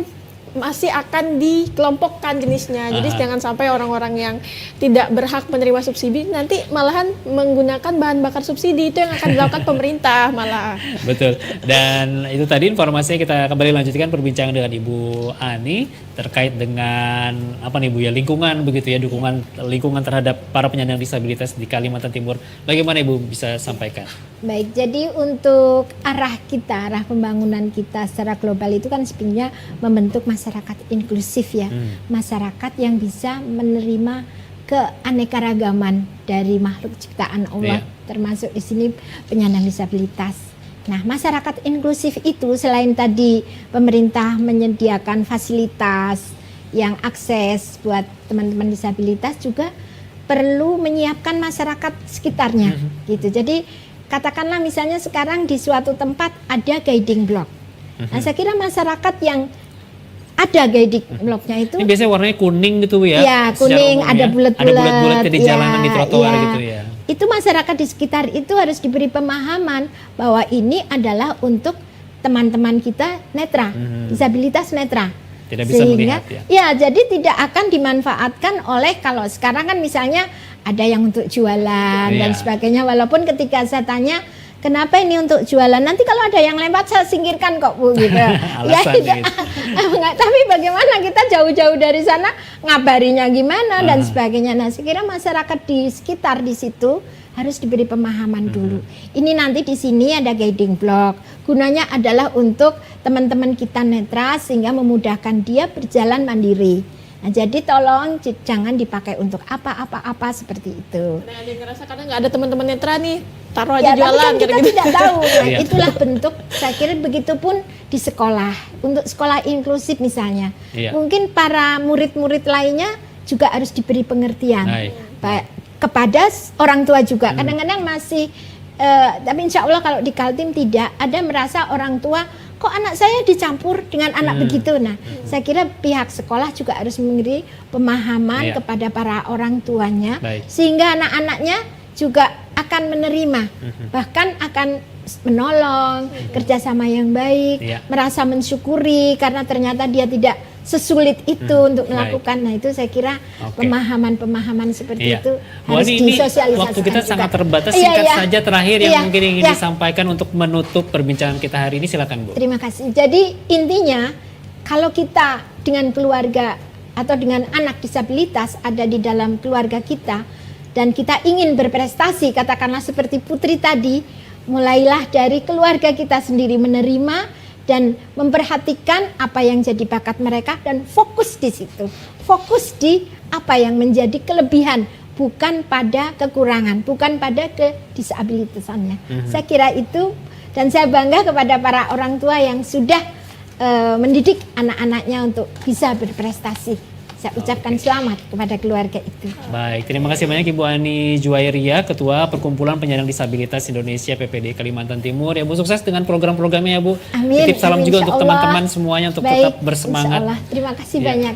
B: masih akan dikelompokkan jenisnya. Jadi jangan sampai orang-orang yang tidak berhak menerima subsidi nanti malahan menggunakan bahan bakar subsidi, itu yang akan dilakukan pemerintah malah.
C: Betul. Dan itu tadi informasinya. Kita kembali lanjutkan perbincangan dengan Ibu Ani terkait dengan apa nih Bu ya, lingkungan begitu ya, dukungan lingkungan terhadap para penyandang disabilitas di Kalimantan Timur. Bagaimana Ibu bisa sampaikan?
D: Baik, jadi untuk arah kita, arah pembangunan kita secara global itu kan sebenarnya membentuk masyarakat inklusif ya. Masyarakat yang bisa menerima keanekaragaman dari makhluk ciptaan Allah, termasuk di sini penyandang disabilitas. Nah, masyarakat inklusif itu selain tadi pemerintah menyediakan fasilitas yang akses buat teman-teman disabilitas, juga perlu menyiapkan masyarakat sekitarnya gitu. Jadi katakanlah misalnya sekarang di suatu tempat ada guiding block. Nah, saya kira masyarakat yang ada guiding blocknya itu
C: ini biasanya warnanya kuning gitu ya.
D: Ya, kuning, ada bulat-bulat
C: di jalanan, di trotoar gitu ya.
D: Itu masyarakat di sekitar itu harus diberi pemahaman bahwa ini adalah untuk teman-teman kita netra, disabilitas netra.
C: Tidak bisa melihat ya.
D: Ya, jadi tidak akan dimanfaatkan oleh, kalau sekarang kan misalnya ada yang untuk jualan dan sebagainya, walaupun ketika saya tanya kenapa ini untuk jualan, nanti kalau ada yang lewat saya singkirkan kok Bu gitu. Ya tidak, tapi bagaimana kita jauh-jauh dari sana ngabarinya gimana dan sebagainya. Nah, saya kira masyarakat di sekitar di situ harus diberi pemahaman dulu. Ini nanti di sini ada guiding block. Gunanya adalah untuk teman-teman kita netra sehingga memudahkan dia berjalan mandiri. Nah, jadi tolong jangan dipakai untuk apa-apa seperti itu.
B: Ada yang ngerasa karena nggak ada teman-teman netra nih, taruh aja
D: Ya,
B: jualan.
D: tapi kan kita
B: gitu.
D: tidak tahu. Nah, itulah bentuk, saya kira begitupun di sekolah. Untuk sekolah inklusif misalnya. Mungkin para murid-murid lainnya juga harus diberi pengertian. Kepada orang tua juga. Kadang-kadang masih, tapi insya Allah kalau di Kaltim tidak, ada merasa orang tua, kok anak saya dicampur dengan anak begitu. Nah, saya kira pihak sekolah juga harus memberi pemahaman kepada para orang tuanya, sehingga anak-anaknya juga akan menerima, bahkan akan menolong, kerjasama yang baik, merasa mensyukuri karena ternyata dia tidak sesulit itu untuk melakukan. Nah, itu saya kira pemahaman-pemahaman seperti itu harus disosialisasikan.
C: Waktu kita
D: juga
C: sangat terbatas, singkat saja terakhir yang mungkin ingin disampaikan untuk menutup perbincangan kita hari ini, silakan Bu.
D: Terima kasih. Jadi intinya kalau kita dengan keluarga atau dengan anak disabilitas ada di dalam keluarga kita dan kita ingin berprestasi, katakanlah seperti Putri tadi, mulailah dari keluarga kita sendiri menerima dan memperhatikan apa yang jadi bakat mereka dan fokus di situ. Fokus di apa yang menjadi kelebihan, bukan pada kekurangan, bukan pada kedisabilitasannya. Saya kira itu, dan saya bangga kepada para orang tua yang sudah mendidik anak-anaknya untuk bisa berprestasi Saya ucapkan selamat kepada keluarga itu.
C: Baik, terima kasih banyak Ibu Ani Juwairia, Ketua Perkumpulan Penyandang Disabilitas Indonesia PPD Kalimantan Timur. Ya Bu, sukses dengan program-programnya ya Bu.
D: Amin.
C: Titip salam
D: amin,
C: juga
D: insya
C: untuk
D: Allah.
C: teman-teman semuanya untuk
D: Baik,
C: tetap bersemangat.
D: insya Allah. Terima kasih
C: Iya.
D: banyak.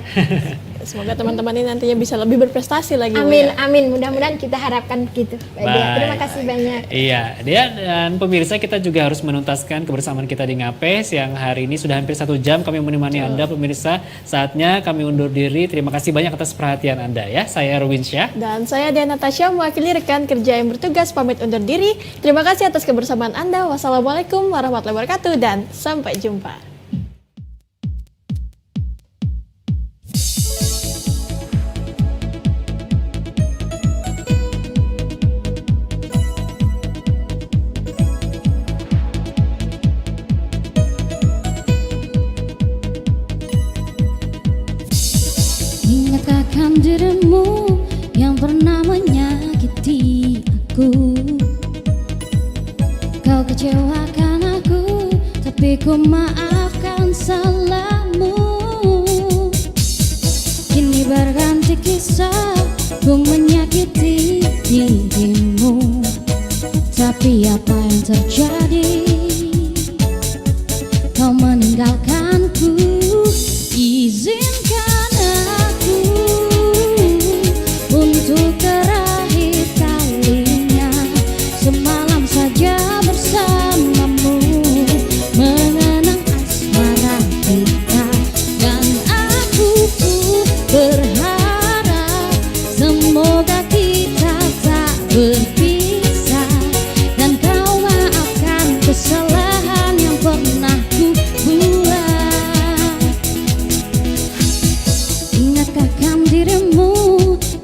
B: Semoga teman-teman ini nantinya bisa lebih berprestasi lagi. Bu,
D: Amin,
B: ya.
D: amin. Mudah-mudahan kita harapkan begitu. Baik, Dea. Terima
C: Baik.
D: kasih banyak.
C: Iya, Dea dan pemirsa, kita juga harus menuntaskan kebersamaan kita di Ngapes yang hari ini sudah hampir 1 jam kami menemani Anda pemirsa. Saatnya kami undur diri. Terima kasih banyak atas perhatian Anda ya. Saya Erwin Syah.
B: Dan saya Diana Natasha mewakili rekan kerja yang bertugas pamit undur diri. Terima kasih atas kebersamaan Anda. Wassalamualaikum warahmatullahi wabarakatuh dan sampai jumpa.
A: Ingatkah dirimu yang pernah menyakiti aku? Kau kecewakan aku, tapi ku maafkan salahmu. Kini berganti kisah, ku menyakiti dirimu. Tapi apa yang terjadi? Kau meninggalkanku. Izinkan aku untuk terakhir kalinya semalam saja bersamamu, mengenang asmara kita. Dan aku berharap semoga kita tak berpisah, dan kau maafkan kesalahan yang pernah ku buat. Ingatkah kan dirimu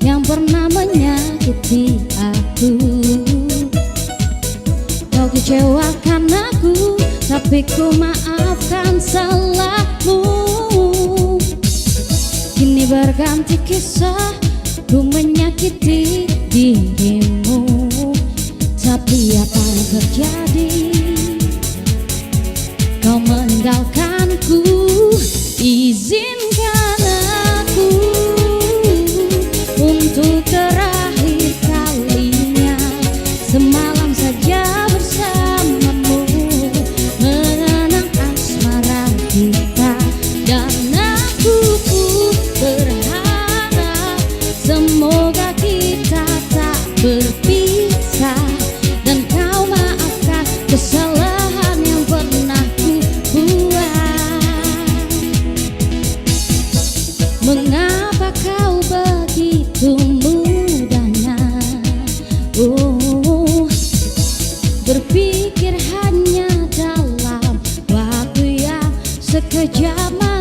A: yang pernah menyakiti aku? Kau kecewakan aku, tapi ku maafkan salahmu. Kini berganti kisah, ku menyakiti dirimu. Tapi apa yang terjadi? Kau meninggalkanku. Izinkan aku untuk terakhir kalinya semalam saja bersamamu, mengenang asmara kita. Dan aku berharap semoga kita tak berpisah, dan kau maafkan kesalahan yang pernah ku buat. Mengapa kau begitu mudahnya berpikir hanya dalam waktu yang sekejap?